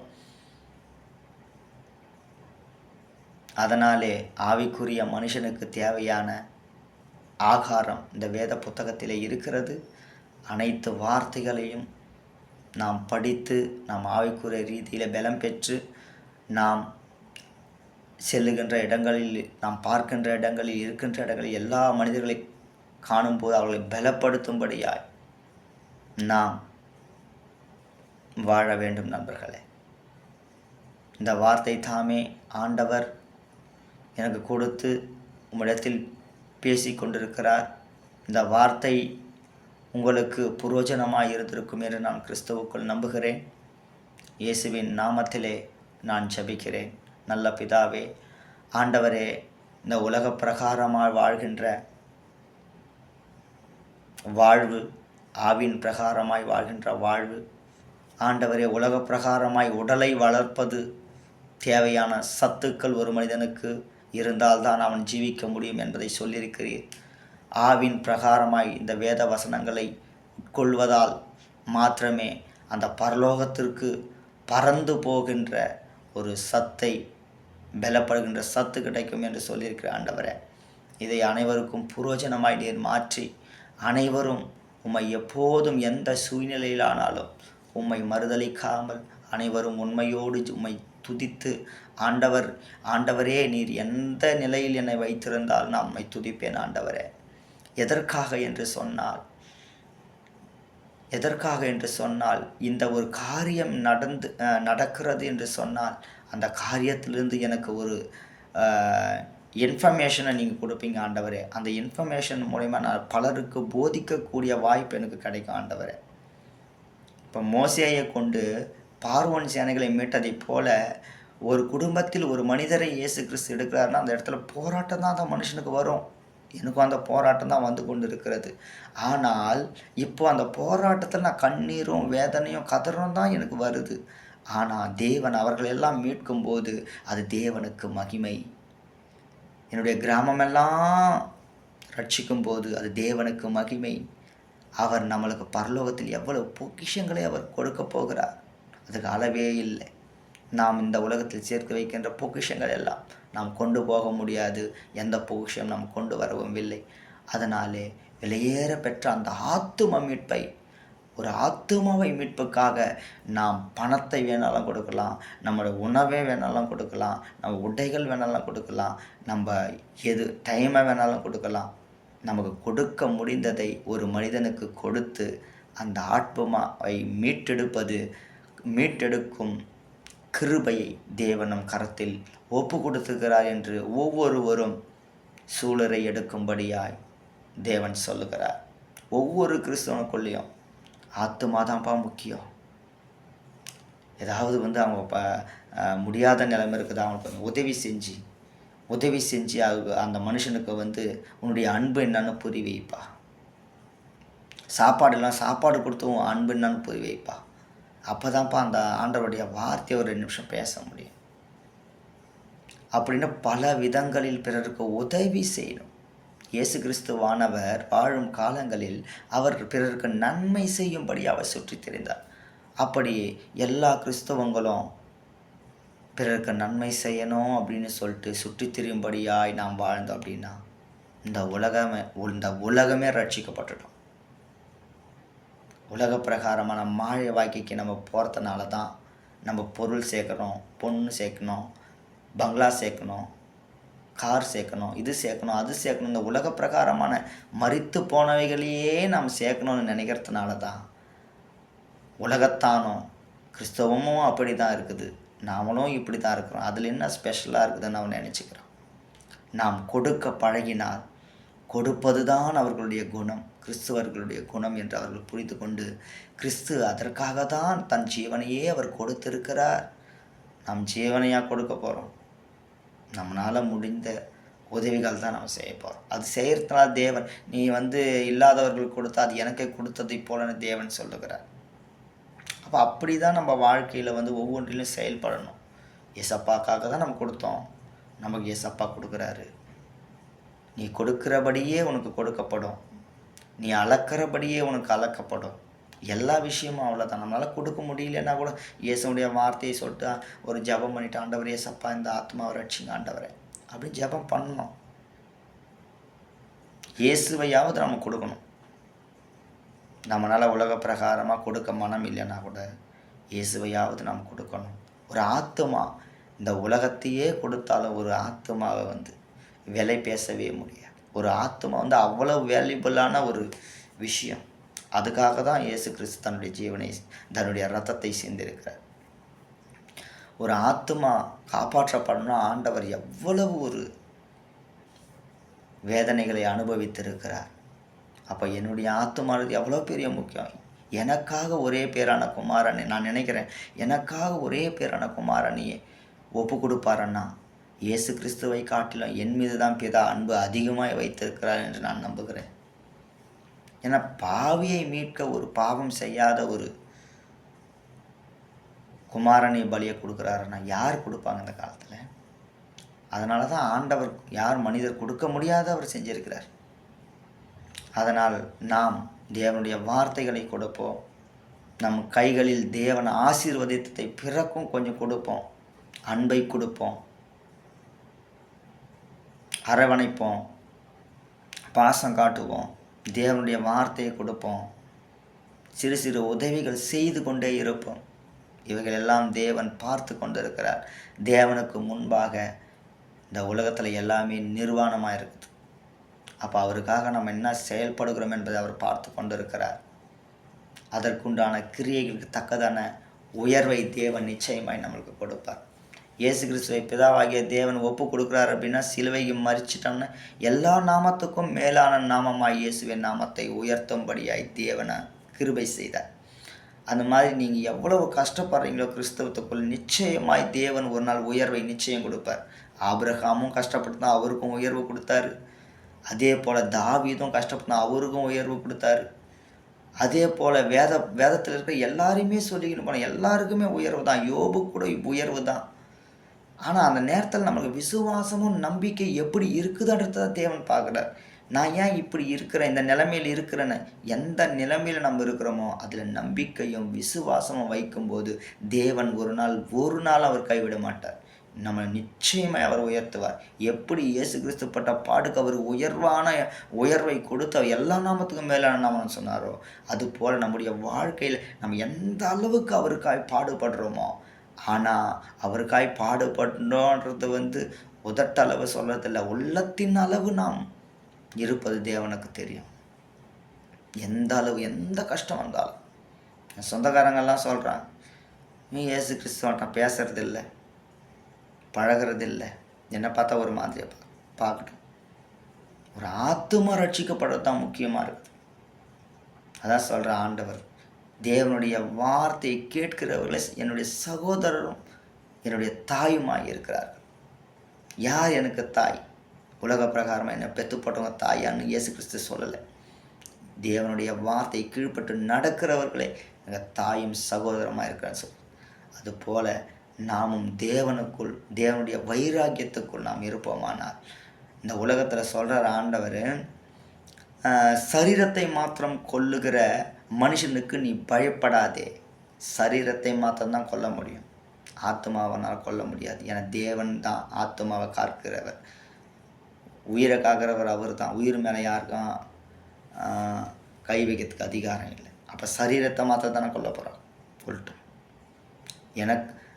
அதனாலே ஆவிக்குரிய மனுஷனுக்கு தேவையான ஆகாரம் இந்த வேத புத்தகத்திலே இருக்கிறது. அனைத்து வார்த்தைகளையும் நாம் படித்து நாம் ஆவிக்குரிய ரீதியில் பலம் பெற்று நாம் செல்லுகின்ற இடங்களில், நாம் பார்க்கின்ற இடங்களில், இருக்கின்ற இடங்களில் எல்லா மனிதர்களை காணும்போது அவர்களை பலப்படுத்தும்படியாய் நாம் வாழ வேண்டும் நண்பர்களே. இந்த வார்த்தை தாமே ஆண்டவர் எனக்கு கொடுத்து உம்மிடத்தில் பேசி கொண்டிருக்கிறார். இந்த வார்த்தை உங்களுக்கு புரோஜனமாக இருந்திருக்கும் என்று நான் கிறிஸ்துவுக்குள் நம்புகிறேன். இயேசுவின் நாமத்திலே நான் ஜெபிக்கிறேன். நல்ல பிதாவே, ஆண்டவரே, இந்த உலக பிரகாரமாக வாழ்கின்ற வாழ்வு, ஆவின் பிரகாரமாய் வாழ்கின்ற வாழ்வு, ஆண்டவரே, உலக பிரகாரமாய் உடலை வளர்ப்பது தேவையான சத்துக்கள் ஒரு மனிதனுக்கு இருந்தால்தான் அவன் ஜீவிக்க முடியும் என்பதை சொல்லியிருக்கிறீர். ஆவின் பிரகாரமாய் இந்த வேத வசனங்களை உட்கொள்வதால் மாத்திரமே அந்த பரலோகத்திற்கு பறந்து போகின்ற ஒரு சத்தை, பலப்படுகின்ற சத்து கிடைக்கும் என்று சொல்லியிருக்கிற ஆண்டவரே, இதை அனைவருக்கும் புரோஜனமாய் நீர் மாற்றி அனைவரும் உம்மை எப்போதும் எந்த சூழ்நிலையிலானாலும் உம்மை மறுதலிக்காமல் அனைவரும் உண்மையோடு உம்மை துதித்து, ஆண்டவரே, நீர் எந்த நிலையில் என்னை வைத்திருந்தால் நான் உம்மை துதிப்பேன் ஆண்டவரே. எதற்காக என்று சொன்னால் இந்த ஒரு காரியம் நடக்கிறது என்று சொன்னால் அந்த காரியத்திலிருந்து எனக்கு ஒரு இன்ஃபர்மேஷனை நீங்கள் கொடுப்பீங்க ஆண்டவரே. அந்த இன்ஃபர்மேஷன் மூலமா நான் பலருக்கு போதிக்கக்கூடிய வாய்ப்பு எனக்கு கிடைக்கும் ஆண்டவரே. இப்போ மோசேயை கொண்டு பார்வோன் சேனைகளை மீட்டதைப் போல ஒரு குடும்பத்தில் ஒரு மனிதரை இயேசு கிறிஸ்து எடுக்கிறாருன்னா அந்த இடத்துல போராட்டம் தான் அந்த மனுஷனுக்கு வரும். எனக்கும் அந்த போராட்டம் தான் வந்து கொண்டு இருக்கிறது. ஆனால் இப்போ அந்த போராட்டத்தில் நான் கண்ணீரும் வேதனையும் கதறும் தான் எனக்கு வருது. ஆனால் தேவன் அவர்களெல்லாம் மீட்கும்போது அது தேவனுக்கு மகிமை. என்னுடைய கிராமமெல்லாம் ரட்சிக்கும் போது அது தேவனுக்கு மகிமை. அவர் நம்மளுக்கு பரலோகத்தில் எவ்வளவு பொக்கிஷங்களை அவர் கொடுக்க போகிறார், அதுக்கு அளவே இல்லை. நாம் இந்த உலகத்தில் சேர்த்து வைக்கின்ற பொக்கிஷங்கள் எல்லாம் நாம் கொண்டு போக முடியாது. எந்த பொக்கிஷம் நாம் கொண்டு வரவும் இல்லை. அதனாலே வெளியேற பெற்ற அந்த ஆத்தும மீட்பை, ஒரு ஆத்துமாவை மீட்புக்காக நாம் பணத்தை வேணாலும் கொடுக்கலாம், நம்மளோட உணவே வேணாலும் கொடுக்கலாம், நம்ம உடைகள் வேணாலும் கொடுக்கலாம், நம்ம டைமை வேணாலும் கொடுக்கலாம். நமக்கு கொடுக்க முடிந்ததை ஒரு மனிதனுக்கு கொடுத்து அந்த ஆத்மாவை மீட்டெடுக்கும் கிருபையை தேவன் நம் கரத்தில் ஒப்பு கொடுத்துக்கிறார் என்று ஒவ்வொருவரும் சூளுரை எடுக்கும்படியாய் தேவன் சொல்லுகிறார். ஒவ்வொரு கிறிஸ்தவனுக்குள்ளேயும் ஆத்துமாதான்ப்பா முக்கியம். ஏதாவது அவங்க முடியாத நிலைமை இருக்குது, அவங்களுக்கு உதவி செஞ்சு அந்த மனுஷனுக்கு உன்னுடைய அன்பு என்னன்னு புரி வைப்பா. சாப்பாடு கொடுத்து உன் அன்பு என்னன்னு புரி வைப்பா. அப்போ தான்ப்பா அந்த ஆண்டவருடைய வார்த்தையை ஒரு 2 நிமிஷம் பேச முடியும். அப்படின்னு பல விதங்களில் பிறருக்கு உதவி செய்யணும். இயேசு கிறிஸ்துவானவர் வாழும் காலங்களில் அவர் பிறருக்கு நன்மை செய்யும்படி அவர் சுற்றி திரிந்தார். அப்படி எல்லா கிறிஸ்தவங்களும் பிறருக்கு நன்மை செய்யணும் அப்படின்னு சொல்லிட்டு சுற்றி திரியும்படியாய் நாம் வாழ்ந்தோம் அப்படின்னா இந்த உலகமே ரட்சிக்கப்பட்டுடும். உலக பிரகாரமான மாய வாழ்க்கைக்கு நம்ம போகிறதுனால தான் நம்ம பொருள் சேர்க்கணும், பொண்ணு சேர்க்கணும், பங்களா சேர்க்கணும், கார் சேர்க்கணும், இது சேர்க்கணும், அது சேர்க்கணும். இந்த உலக பிரகாரமான மரித்து போனவைகளையே நாம் சேர்க்கணும்னு நினைக்கிறதுனால தான் உலகத்தானும் கிறிஸ்தவமும் அப்படி தான் இருக்குது, நாமளும் இப்படி தான் இருக்கிறோம். அதில் என்ன ஸ்பெஷலாக இருக்குதுன்னு நான் நினச்சிக்கிறோம். நாம் கொடுக்க பழகினால் கொடுப்பது தான் அவர்களுடைய குணம், கிறிஸ்துவர்களுடைய குணம் என்று அவர்கள் புரிந்து கொண்டு கிறிஸ்து அதற்காக தான் தன் ஜீவனையே அவர் கொடுத்திருக்கிறார். நாம் ஜீவனையாக கொடுக்க போகிறோம். நம்மளால் முடிந்த உதவிகள் தான் நம்ம செய்ய போகிறோம். அது செய்கிறதுனால தேவன் நீ இல்லாதவர்கள் கொடுத்தா அது எனக்கே கொடுத்ததை போலன்னு தேவன் சொல்லுகிறார். அப்போ அப்படி தான் நம்ம வாழ்க்கையில் ஒவ்வொன்றிலும் செயல்படணும். ஏசப்பாக்காக தான் நம்ம கொடுத்தோம், நமக்கு ஏசப்பா கொடுக்குறாரு. நீ கொடுக்கிறபடியே உனக்கு கொடுக்கப்படும், நீ அளக்கிறபடியே உனக்கு அளக்கப்படும். எல்லா விஷயமும் அவ்வளோதான். நம்மளால் கொடுக்க முடியலன்னா கூட இயேசுடைய வார்த்தையை சொல்லிட்டு ஒரு ஜெபம் பண்ணிவிட்டு, ஆண்டவர் ஏசப்பா இந்த ஆத்மாவை ரட்சிங்க ஆண்டவரே அப்படின்னு ஜெபம் பண்ணணும். இயேசுவையாவது நம்ம கொடுக்கணும். நம்மளால் உலக பிரகாரமாக கொடுக்க மனம் இல்லைன்னா கூட இயேசுவையாவது நாம் கொடுக்கணும். ஒரு ஆத்மா இந்த உலகத்தையே கொடுத்தாலும் ஒரு ஆத்மாவை விலை பேசவே முடியாது. ஒரு ஆத்மா அவ்வளோ வேல்யூபிளான ஒரு விஷயம். அதுக்காக தான் இயேசு கிறிஸ்து தன்னுடைய ஜீவனை, தன்னுடைய இரத்தத்தை சிந்திருக்கிறார். ஒரு ஆத்மா காப்பாற்றப்படணும்னா ஆண்டவர் எவ்வளவு ஒரு வேதனைகளை அனுபவித்திருக்கிறார். அப்போ என்னுடைய ஆத்மானது எவ்வளோ பெரிய முக்கியம். எனக்காக ஒரே பேரான குமாரனை, நான் நினைக்கிறேன், எனக்காக ஒரே பேரான குமாரனையே ஒப்பு கொடுப்பாரன்னா இயேசு கிறிஸ்துவை காட்டிலும் என் மீது தான் பிதா அன்பு அதிகமாக வைத்திருக்கிறார் என்று நான் நம்புகிறேன். ஏன்னா பாவியை மீட்க ஒரு பாவம் செய்யாத ஒரு குமாரனை பலியை கொடுக்குறாருன்னா யார் கொடுப்பாங்க இந்த காலத்தில்? அதனால தான் ஆண்டவர் யார் மனிதர் கொடுக்க முடியாத அவர் செஞ்சிருக்கிறார். அதனால் நாம் தேவனுடைய வார்த்தைகளை கொடுப்போம், நம் கைகளில் தேவன் ஆசீர்வதித்ததை பிறக்கும் கொஞ்சம் கொடுப்போம், அன்பை கொடுப்போம், அரவணைப்போம், பாசம் காட்டுவோம், தேவனுடைய வார்த்தையை கொடுப்போம், சிறு சிறு உதவிகள் செய்து கொண்டே இருப்போம். இவைகள் எல்லாம் தேவன் பார்த்து கொண்டிருக்கிறார். தேவனுக்கு முன்பாக இந்த உலகத்தில் எல்லாமே நிர்வாணமாக இருக்குது. அப்போ அவருக்காக நம்ம என்ன செயல்படுகிறோம் என்பதை அவர் பார்த்து கொண்டிருக்கிறார். அதற்குண்டான கிரியைகளுக்கு தக்கதான உயர்வை தேவன் நிச்சயமாய் நம்மளுக்கு கொடுப்பார். இயேசு கிறிஸ்துவை பிதாவாகிய தேவன் ஒப்பு கொடுக்குறார் அப்படின்னா சிலுவையை மறிச்சிட்டோம்னா எல்லா நாமத்துக்கும் மேலான நாமமாய் இயேசுவின் நாமத்தை உயர்த்தும்படியாய் தேவனை கிருபை செய்தார். அந்த மாதிரி நீங்கள் எவ்வளவு கஷ்டப்படுறீங்களோ கிறிஸ்தவத்துக்குள் நிச்சயமாய் தேவன் ஒரு நாள் உயர்வை நிச்சயம் கொடுப்பார். ஆபிரகாமும் கஷ்டப்பட்டு அவருக்கும் உயர்வு கொடுத்தாரு. அதே போல் தாவீதும் கஷ்டப்பட்டு அவருக்கும் உயர்வு கொடுத்தாரு. அதே போல் வேதத்தில் இருக்கிற எல்லாரையுமே சொல்லிக்கணும் போனால் எல்லாருக்குமே உயர்வு தான். யோபு கூட உயர்வு தான். ஆனால் அந்த நேரத்தில் நம்மளுக்கு விசுவாசமும் நம்பிக்கை எப்படி இருக்குதுன்றத தேவன் பார்க்குறார். நான் ஏன் இப்படி இருக்கிறேன், இந்த நிலைமையில் இருக்கிறேன்னு, எந்த நிலைமையில் நம்ம இருக்கிறோமோ அதில் நம்பிக்கையும் விசுவாசமும் வைக்கும்போது தேவன் ஒரு நாள் அவர் கைவிட மாட்டார். நம்ம நிச்சயமாக அவர் உயர்த்துவார். எப்படி இயேசு கிறிஸ்து பட்ட பாடுக்கு அவர் உயர்வை கொடுத்து அவர் எல்லா நாமத்துக்கும் மேலான நாமம்னு சொன்னாரோ, அதுபோல் நம்முடைய வாழ்க்கையில் நம்ம எந்த அளவுக்கு அவருக்காய் பாடுபடுறோமோ, ஆனால் அவருக்காய் பாடுபடுறோன்றது உதட்டளவு சொல்கிறதில்ல, உள்ளத்தின் அளவு நாம் இருப்பது தேவனுக்கு தெரியும். எந்த அளவு எந்த கஷ்டம் வந்தாலும் என் சொந்தக்காரங்கெல்லாம் சொல்கிறாங்க, நீ இயேசு கிறிஸ்துவன்ட்ட பேசுறதில்லை, பழகிறதில்லை, என்னை பார்த்தா ஒரு மாதிரியை பார்க்கட்டும். ஒரு ஆத்துமா ரட்சிக்கப்படுறது தான் முக்கியமாக இருக்குது. அதான் சொல்கிற ஆண்டவர், தேவனுடைய வார்த்தையை கேட்கிறவர்களை என்னுடைய சகோதரரும் என்னுடைய தாயுமாய் இருக்கிறார்கள். யார் எனக்கு தாய்? உலக பிரகாரமாக என்னை பெற்று போட்டவங்க தாயான்னு இயேசு கிறிஸ்து சொல்லலை. தேவனுடைய வார்த்தையை கீழ்ப்பட்டு நடக்கிறவர்களே எங்கள் தாயும் சகோதரமாக இருக்கிறான்னு சொல்லு. அதுபோல் நாமும் தேவனுடைய வைராக்கியத்துக்குள் நாம் இருப்போமானால், இந்த உலகத்தில் சொல்கிற ஆண்டவர், சரீரத்தை மாத்திரம் கொல்லுகிற மனுஷனுக்கு நீ பயப்படாதே, சரீரத்தை மாத்திரம்தான் கொல்ல முடியும், ஆத்மாவனால் கொல்ல முடியாது. ஏன்னா தேவன் தான் ஆத்மாவை காக்கிறவர், உயிரை காக்கிறவர் அவர் தான். உயிர் மேலே யாருக்கும் கை வைக்கிறதுக்கு அதிகாரம் இல்லை. அப்போ சரீரத்தை மாத்திரம் தானே கொல்ல போகிறார், கொல்லட்டும்.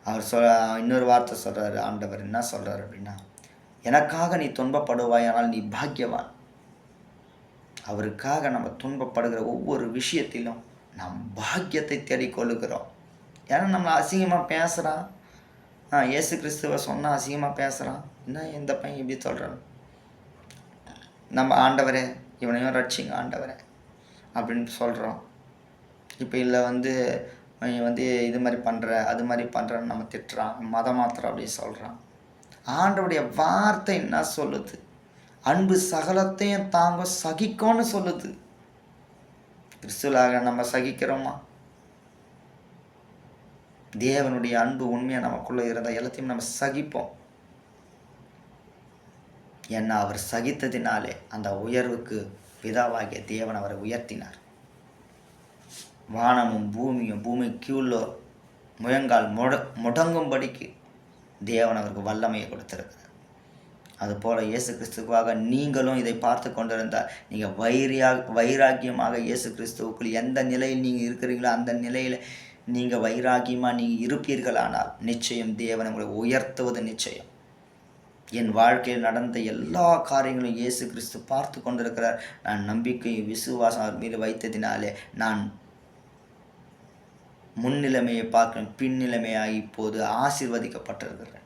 அவர் இன்னொரு வார்த்தை சொல்கிறாரு ஆண்டவர், என்ன சொல்கிறார் அப்படின்னா, எனக்காக நீ துன்பப்படுவாயானால் நீ பாக்கியவான். அவருக்காக நம்ம துன்பப்படுகிற ஒவ்வொரு விஷயத்திலும் நாம் பாக்கியத்தை தேடிக்கொள்ளுகிறோம். ஏன்னா நம்மளை அசிங்கமாக பேசுகிறான், இயேசு கிறிஸ்துவை சொன்னால் அசிங்கமாக பேசுகிறான், என்ன இந்த பையன் இப்படி சொல்கிறான், நம்ம ஆண்டவரே இவனையும் ரட்சிங்க ஆண்டவரே அப்படின்னு சொல்கிறோம். இப்போ இல்லை இது மாதிரி பண்ணுற அது மாதிரி பண்ணுறன்னு நம்ம திட்டுறான், மதம் மாத்திரம் அப்படி சொல்கிறான். ஆண்டவருடைய வார்த்தை என்ன சொல்லுது? அன்பு சகலத்தையும் தாங்க சகிக்கும்னு சொல்லுது. கிறிஸ்துவாக நம்ம சகிக்கிறோமா? தேவனுடைய அன்பு உண்மையாக நமக்குள்ளே இருந்தால் எல்லாத்தையும் நம்ம சகிப்போம். ஏன்னா அவர் சகித்ததினாலே அந்த உயர்வுக்கு பிதாவாகிய தேவன் அவரை உயர்த்தினார். வானமும் பூமி கீழோ முழங்கால் முடங்கும்படிக்கு தேவன் அவருக்கு வல்லமையை கொடுத்திருக்கிறார். அதுபோல் இயேசு கிறிஸ்துவாக நீங்களும் இதை பார்த்து கொண்டிருந்தால், நீங்கள் வைராக்கியமாக இயேசு கிறிஸ்துவுக்குள் எந்த நிலையில் நீங்கள் இருக்கிறீங்களோ அந்த நிலையில் நீங்கள் வைராக்கியமாக நீங்கள் இருப்பீர்களானால் நிச்சயம் தேவன் உங்களை உயர்த்துவது நிச்சயம். என் வாழ்க்கையில் நடந்த எல்லா காரியங்களும் இயேசு கிறிஸ்து பார்த்து கொண்டிருக்கிறார். நான் நம்பிக்கையும் விசுவாசம் அவர் மீது வைத்ததினாலே நான் முன்னிலைமையை பார்க்கிறேன், பின்னிலைமையாக இப்போது ஆசீர்வதிக்கப்பட்டிருக்கிறேன்.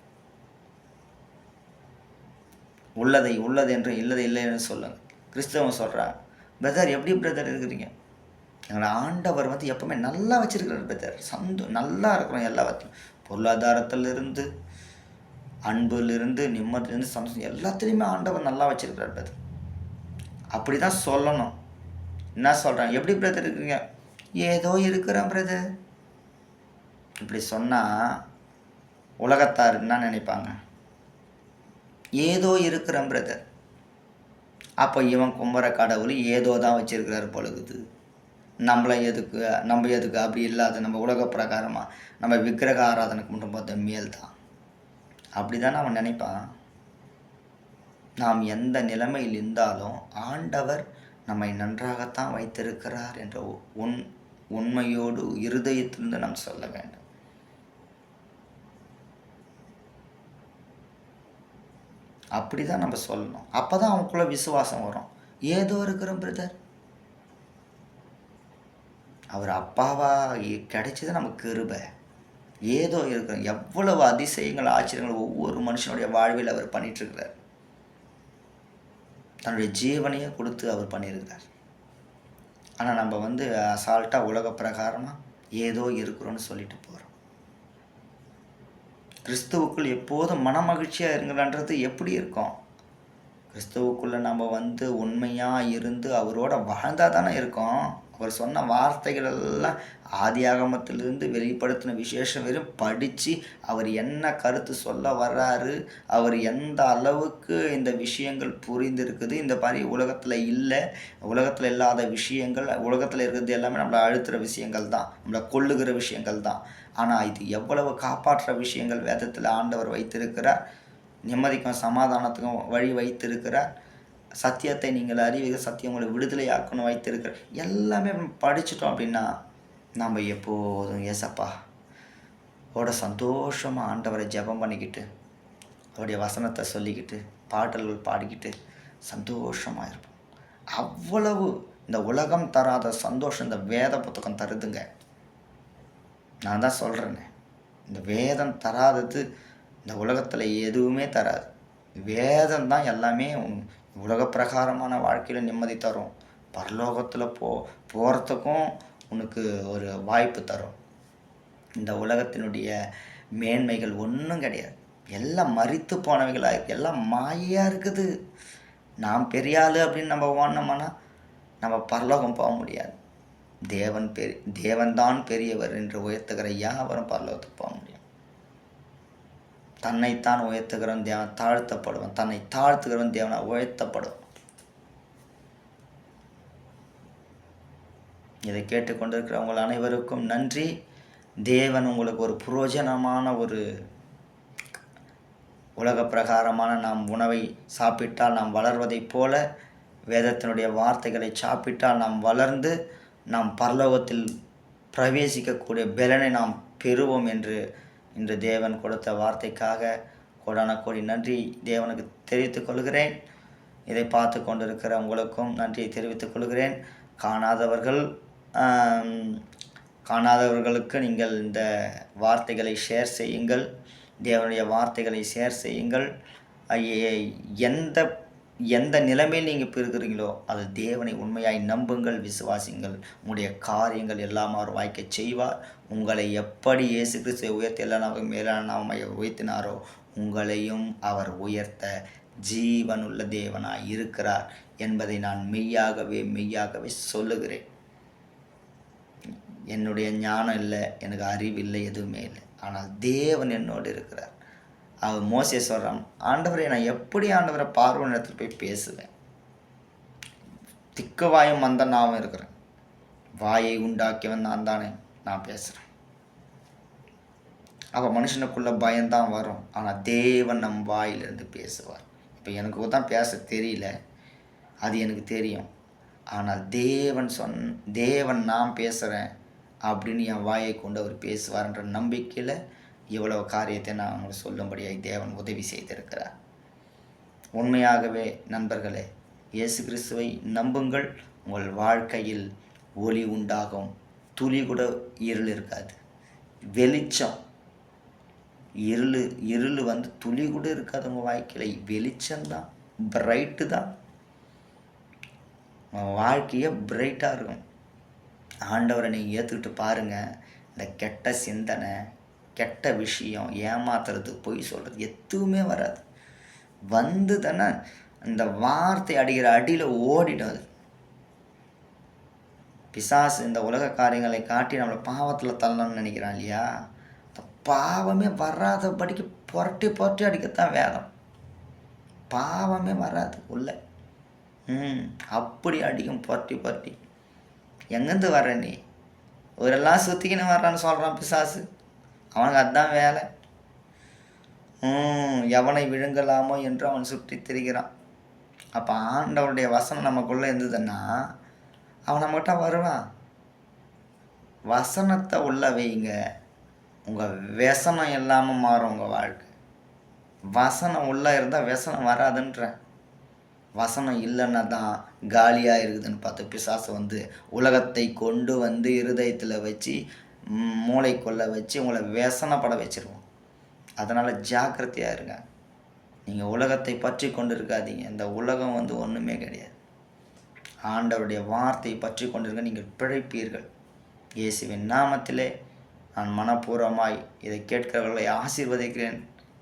உள்ளதை உள்ளது என்று இல்லதை இல்லை என்று சொல்லுங்க. கிறிஸ்தவன் சொல்கிறாங்க, பிரதர் எப்படி பிரதர் இருக்கிறீங்க? எங்களை ஆண்டவர் எப்பவுமே நல்லா வச்சிருக்கிறார் பிரதர், நல்லா இருக்கிறோம். எல்லாத்தையும் பொருளாதாரத்திலிருந்து, அன்பிலிருந்து, நிம்மதியிலிருந்து, சந்தோஷம் எல்லாத்துலேயுமே ஆண்டவர் நல்லா வச்சிருக்கிறார் பிரதர். அப்படி தான் சொல்லணும். என்ன சொல்கிறாங்க, எப்படி பிரதர் இருக்கிறீங்க? ஏதோ இருக்கிறேன் பிரதர். இப்படி சொன்னால் உலகத்தார் என்ன நினைப்பாங்க? ஏதோ இருக்கிறேன் பிரதர். அப்போ இவன் கும்புற கடவுள் ஏதோ தான் வச்சிருக்கிறாரு பொழுது, நம்ம எதுக்கு அப்படி இல்லாத நம்ம உலக பிரகாரமாக நம்ம விக்கிரக ஆராதனைக்கு மட்டும் பார்த்த மேல் தான். அப்படி தானே அவன் நினைப்பான். நாம் எந்த நிலைமையில் இருந்தாலும் ஆண்டவர் நம்மை நன்றாகத்தான் வைத்திருக்கிறார் என்ற உண்மையோடு இருதயத்திலிருந்து நாம் சொல்ல வேண்டும். அப்படி தான் நம்ம சொல்லணும். அப்போ தான் அவனுக்குள்ள விசுவாசம் வரும். ஏதோ இருக்கிற பிரதர், அவர் அப்பாவா கிடைச்சது நமக்கு கிருபை. ஏதோ இருக்கிற எவ்வளவு அதிசயங்கள், ஆச்சரியங்கள் ஒவ்வொரு மனுஷனுடைய வாழ்வில் அவர் பண்ணிகிட்ருக்கிறார். தன்னுடைய ஜீவனையே கொடுத்து அவர் பண்ணியிருக்கிறார். ஆனால் நம்ம அசால்ட்டாக உலக பிரகாரமாக ஏதோ இருக்கிறோன்னு சொல்லிட்டு போகிறோம். கிறிஸ்துவுக்குள் எப்போதும் மனமகிழ்ச்சியாக இருங்கன்றது எப்படி இருக்கும்? கிறிஸ்துவுக்குள்ளே நம்ம உண்மையாக இருந்து அவரோட வாழ்ந்தால் தானே இருக்கோம். அவர் சொன்ன வார்த்தைகள் எல்லாம் ஆதியாகமத்திலிருந்து வெளிப்படுத்தின விசேஷம் வெறும் படித்து அவர் என்ன கருத்து சொல்ல வர்றாரு, அவர் எந்த அளவுக்கு இந்த விஷயங்கள் புரிந்திருக்குது, இந்த மாதிரி உலகத்தில் இல்லை, உலகத்தில் இல்லாத விஷயங்கள், உலகத்தில் இருக்கிறது எல்லாமே நம்மளை அழுத்துகிற விஷயங்கள் தான், நம்மளை கொல்லுகிற விஷயங்கள் தான். ஆனால் இது எவ்வளவு காப்பாற்றுற விஷயங்கள் வேதத்தில் ஆண்டவர் வைத்திருக்கிறார், நிம்மதிக்கும் சமாதானத்துக்கும் வழி வைத்திருக்கிறார். சத்தியத்தை நீங்கள் அறிவீர்கள், சத்தியம் உங்களை விடுதலையாக்கணும் வைத்திருக்கிற எல்லாமே படிச்சிட்டோம் அப்படின்னா நம்ம எப்போதும் ஏசப்பா ஓட சந்தோஷமாக ஆண்டவரை ஜெபம் பண்ணிக்கிட்டு அவருடைய வசனத்தை சொல்லிக்கிட்டு பாடல்கள் பாடிக்கிட்டு சந்தோஷமாக இருப்போம். அவ்வளவு இந்த உலகம் தராத சந்தோஷம் இந்த வேத புத்தகம் தருதுங்க. நான் தான் சொல்கிறேனே, இந்த வேதம் தராதது இந்த உலகத்தில் எதுவுமே தராது. வேதம் தான் எல்லாமே உலக பிரகாரமான வாழ்க்கையில் நிம்மதி தரும், பரலோகத்தில் போகிறதுக்கும் உனக்கு ஒரு வாய்ப்பு தரும். இந்த உலகத்தினுடைய மேன்மைகள் ஒன்றும் கிடையாது, எல்லாம் மரித்து போனவைகளாக இருக்குது, எல்லாம் மாயாக இருக்குது. நாம் பெரிய ஆள் அப்படின்னு நம்ம ஓடனோம்னா நம்ம பரலோகம் போக முடியாது. தேவன்தான் பெரியவர் என்று உயர்த்துகிற யாவரும் பரலோகத்துக்கு போக முடியும். தன்னைத்தான் உயர்த்துகிறவன் தேவன் தாழ்த்தப்படுவான், தன்னை தாழ்த்துகிறவன் தேவனை உயர்த்தப்படுவான். இதை கேட்டுக்கொண்டிருக்கிறவங்கள் அனைவருக்கும் நன்றி. தேவன் உங்களுக்கு ஒரு புரோஜனமான ஒரு உலக பிரகாரமான நாம் உணவை சாப்பிட்டால் நாம் வளர்வதைப் போல வேதத்தினுடைய வார்த்தைகளை சாப்பிட்டால் நாம் வளர்ந்து நாம் பரலோகத்தில் பிரவேசிக்கக்கூடிய பலனை நாம் பெறுவோம் என்று இன்று தேவன் கொடுத்த வார்த்தைக்காக கோடான கோடி நன்றி தேவனுக்கு தெரிவித்துக் கொள்கிறேன். இதை பார்த்து கொண்டிருக்கிற உங்களுக்கும் நன்றியை தெரிவித்துக் கொள்கிறேன். காணாதவர்களுக்கு நீங்கள் இந்த வார்த்தைகளை ஷேர் செய்யுங்கள், தேவனுடைய வார்த்தைகளை ஷேர் செய்யுங்கள். எந்த நிலைமையில் நீங்கள் இப்போ இருக்கிறீங்களோ அது தேவனை உண்மையாய் நம்புங்கள், விசுவாசிங்கள். உங்களுடைய காரியங்கள் எல்லாம் அவர் வாய்க்க செய்வார். உங்களை எப்படி இயேசு கிறிஸ்துவை உயர்த்த எல்லா மேலான நாம உயர்த்தினாரோ உங்களையும் அவர் உயர்த்த ஜீவனுள்ள தேவனாய் இருக்கிறார் என்பதை நான் மெய்யாகவே சொல்லுகிறேன். என்னுடைய ஞானம் இல்லை, எனக்கு அறிவு இல்லை, எதுவுமே இல்லை, ஆனால் தேவன் என்னோடு இருக்கிறார். அவர் மோசே சொல்கிறான், ஆண்டவரை நான் எப்படி ஆண்டவரை பார்வோன் இடத்துல போய் பேசுவேன்? திக்குவாயும் மந்தனாகவும் இருக்கிறேன், வாயை உண்டாக்கியவன் நான் தானே, நான் பேசுகிறேன். அப்போ மனுஷனுக்குள்ள பயம்தான் வரும், ஆனால் தேவன் நம் வாயிலிருந்து பேசுவார். இப்போ எனக்கு தான் பேச தெரியல, அது எனக்கு தெரியும், ஆனால் தேவன் நான் பேசுகிறேன் அப்படின்னு என் வாயை கொண்டு அவர் பேசுவார்ன்ற நம்பிக்கையில் இவ்வளவு காரியத்தை நான் உங்களுக்கு சொல்லும்படியாக தேவன் உதவி செய்திருக்கிறார். உண்மையாகவே நண்பர்களே, இயேசு கிறிஸ்துவை நம்புங்கள், உங்கள் வாழ்க்கையில் ஒளி உண்டாகும். துளி கூட இருள் இருக்காது, வெளிச்சம். இருள் துளி கூட இருக்காது உங்கள் வாழ்க்கையில், வெளிச்சம்தான், பிரைட்டு தான். உங்கள் வாழ்க்கையே பிரைட்டாக இருக்கும். ஆண்டவரை நீங்கள் ஏற்றுக்கிட்டு பாருங்கள். இந்த கெட்ட சிந்தனை, கெட்ட விஷயம், ஏமாத்துறது, பொய் சொல்கிறது எதுவுமே வராது. தானே இந்த வார்த்தை அடிக்கிற அடியில் ஓடிடும். அது பிசாசு இந்த உலக காரியங்களை காட்டி நம்மளை பாவத்தில் தள்ளணும்னு நினைக்கிறான் இல்லையா? அந்த பாவமே வராதபடிக்கு புரட்டி அடிக்கத்தான் வேதம். பாவமே வராது உள்ள. அப்படி அடிக்கும் புரட்டி. எங்கேருந்து வர்ற நீ? ஒரெல்லாம் சுற்றிக்கின்னு வர்றான்னு சொல்கிறான் பிசாசு. அவனுக்கு அதுதான் வேலை. எவனை விழுங்கலாமோ என்று அவன் சுற்றி திரிகிறான். அப்போ ஆண்டவருடைய வசனம் நமக்குள்ளே இருந்ததுன்னா அவன் நம்மகிட்ட வருவான். வசனத்தை உள்ள வைங்க, உங்கள் व्यசனம் இல்லாமல் மாறும் உங்கள் வாழ்க்கை. வசனம் உள்ளே இருந்தால் व्यசனம் வராதுன்ற. வசனம் இல்லைன்னா தான் காலியாக இருக்குதுன்னு பார்த்து பிசாசு உலகத்தை கொண்டு இருதயத்தில் வச்சு மூளைக்குள்ளே வச்சு உங்களை व्यசனப்பட வச்சுருவோம். அதனால் ஜாக்கிரதையாக இருங்க. நீங்கள் உலகத்தை பற்றி கொண்டு இருக்காதீங்க. இந்த உலகம் ஒன்றுமே கிடையாது. ஆண்டவருடைய வார்த்தையை பற்றி கொண்டிருக்க நீங்கள் பிழைப்பீர்கள். இயேசுவின் நாமத்திலே நான் மனப்பூர்வமாய் இதை கேட்கிறவர்களை ஆசீர்வதிக்கிறேன்.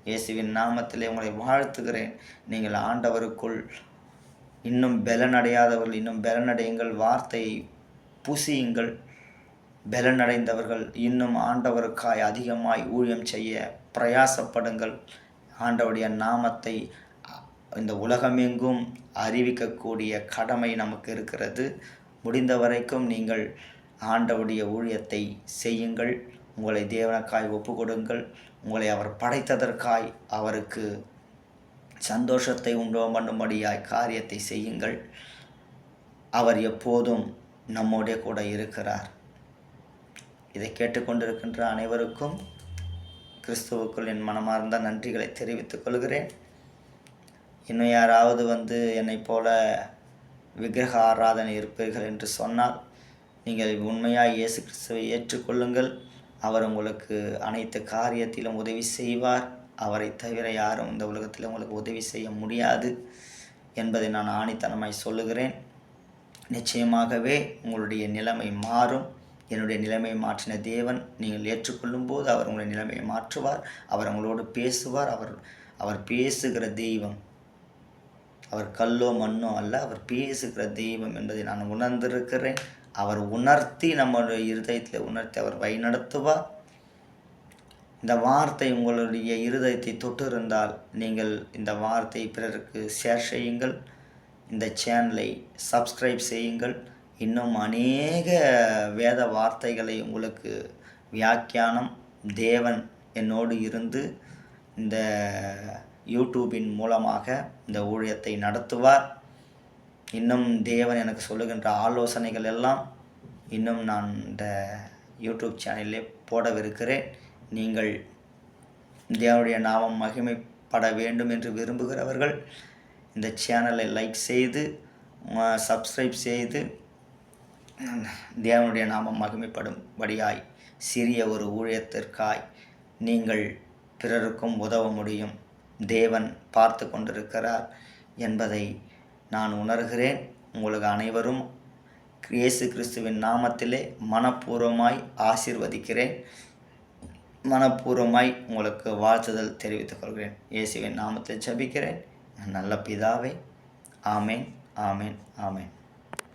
இயேசுவின் நாமத்திலே உங்களை வாழ்த்துகிறேன். நீங்கள் ஆண்டவருக்குள் இன்னும் பலனடையாதவர்கள் இன்னும் பலனடையுங்கள். வார்த்தையை புசியுங்கள். பலனடைந்தவர்கள் இன்னும் ஆண்டவருக்காய் அதிகமாய் ஊழியம் செய்ய பிரயாசப்படுங்கள். ஆண்டவருடைய நாமத்தை இந்த உலகமெங்கும் அறிவிக்கக்கூடிய கடமை நமக்கு இருக்கிறது. முடிந்த வரைக்கும் நீங்கள் ஆண்டவருடைய ஊழியத்தை செய்யுங்கள். உங்களை தேவனுக்காய் ஒப்பு கொடுங்கள். உங்களை அவர் படைத்ததற்காய் அவருக்கு சந்தோஷத்தை உண்டு பண்ணும்படியாய் காரியத்தை செய்யுங்கள். அவர் எப்போதும் நம்மோடைய கூட இருக்கிறார். இதை கேட்டுக்கொண்டிருக்கின்ற அனைவருக்கும் கிறிஸ்துவுக்குள் என் மனமார்ந்த நன்றிகளை தெரிவித்துக் கொள்கிறேன். இன்னும் யாராவது என்னை போல விக்கிரக ஆராதனை இருப்பீர்கள் என்று சொன்னால், நீங்கள் உண்மையாக இயேசு கிறிஸ்துவை ஏற்றுக்கொள்ளுங்கள். அவர் உங்களுக்கு அனைத்து காரியத்திலும் உதவி செய்வார். அவரை தவிர யாரும் இந்த உலகத்தில் உங்களுக்கு உதவி செய்ய முடியாது என்பதை நான் ஆணித்தனமாய் சொல்லுகிறேன். நிச்சயமாகவே உங்களுடைய நிலைமை மாறும். என்னுடைய நிலைமையை மாற்றின தேவன் நீங்கள் ஏற்றுக்கொள்ளும் போது அவர் உங்களுடைய நிலைமையை மாற்றுவார். அவர் உங்களோடு பேசுவார். அவர் பேசுகிற தெய்வம். அவர் கல்லோ மண்ணோ அல்ல, அவர் பேசுகிற தெய்வம் என்பதை நான் உணர்ந்திருக்கிறேன். அவர் உணர்த்தி நம்முடைய இருதயத்தில் உணர்த்தி அவர் வழிநடத்துவார். இந்த வார்த்தை உங்களுடைய இருதயத்தை தொட்டிருந்தால் நீங்கள் இந்த வார்த்தை பிறருக்கு ஷேர் செய்யுங்கள். இந்த சேனலை சப்ஸ்கிரைப் செய்யுங்கள். இன்னும் அநேக வேத வார்த்தைகளை உங்களுக்கு வியாக்கியானம் தேவன் என்னோடு இருந்து இந்த யூடியூபின் மூலமாக இந்த ஊழியத்தை நடத்துவார். இன்னும் தேவன் எனக்கு சொல்லுகின்ற ஆலோசனைகள் எல்லாம் இன்னும் நான் இந்த யூடியூப் சேனலிலே போடவிருக்கிறேன். நீங்கள் தேவனுடைய நாமம் மகிமைப்பட வேண்டும் என்று விரும்புகிறவர்கள் இந்த சேனலை லைக் செய்து சப்ஸ்கிரைப் செய்து தேவனுடைய நாமம் மகிமைப்படும்படியாய் சிறிய ஒரு ஊழியத்திற்காய் நீங்கள் பிறருக்கும் உதவ முடியும். தேவன் பார்த்து கொண்டிருக்கிறார் என்பதை நான் உணர்கிறேன். உங்களுக்கு அனைவரும் இயேசு கிறிஸ்துவின் நாமத்திலே மனப்பூர்வமாய் ஆசீர்வதிக்கிறேன். மனப்பூர்வமாய் உங்களுக்கு வாழ்த்துதல் தெரிவித்துக் கொள்கிறேன். இயேசுவின் நாமத்தில் ஜெபிக்கிறேன் நல்ல பிதாவே. ஆமேன், ஆமேன், ஆமேன்.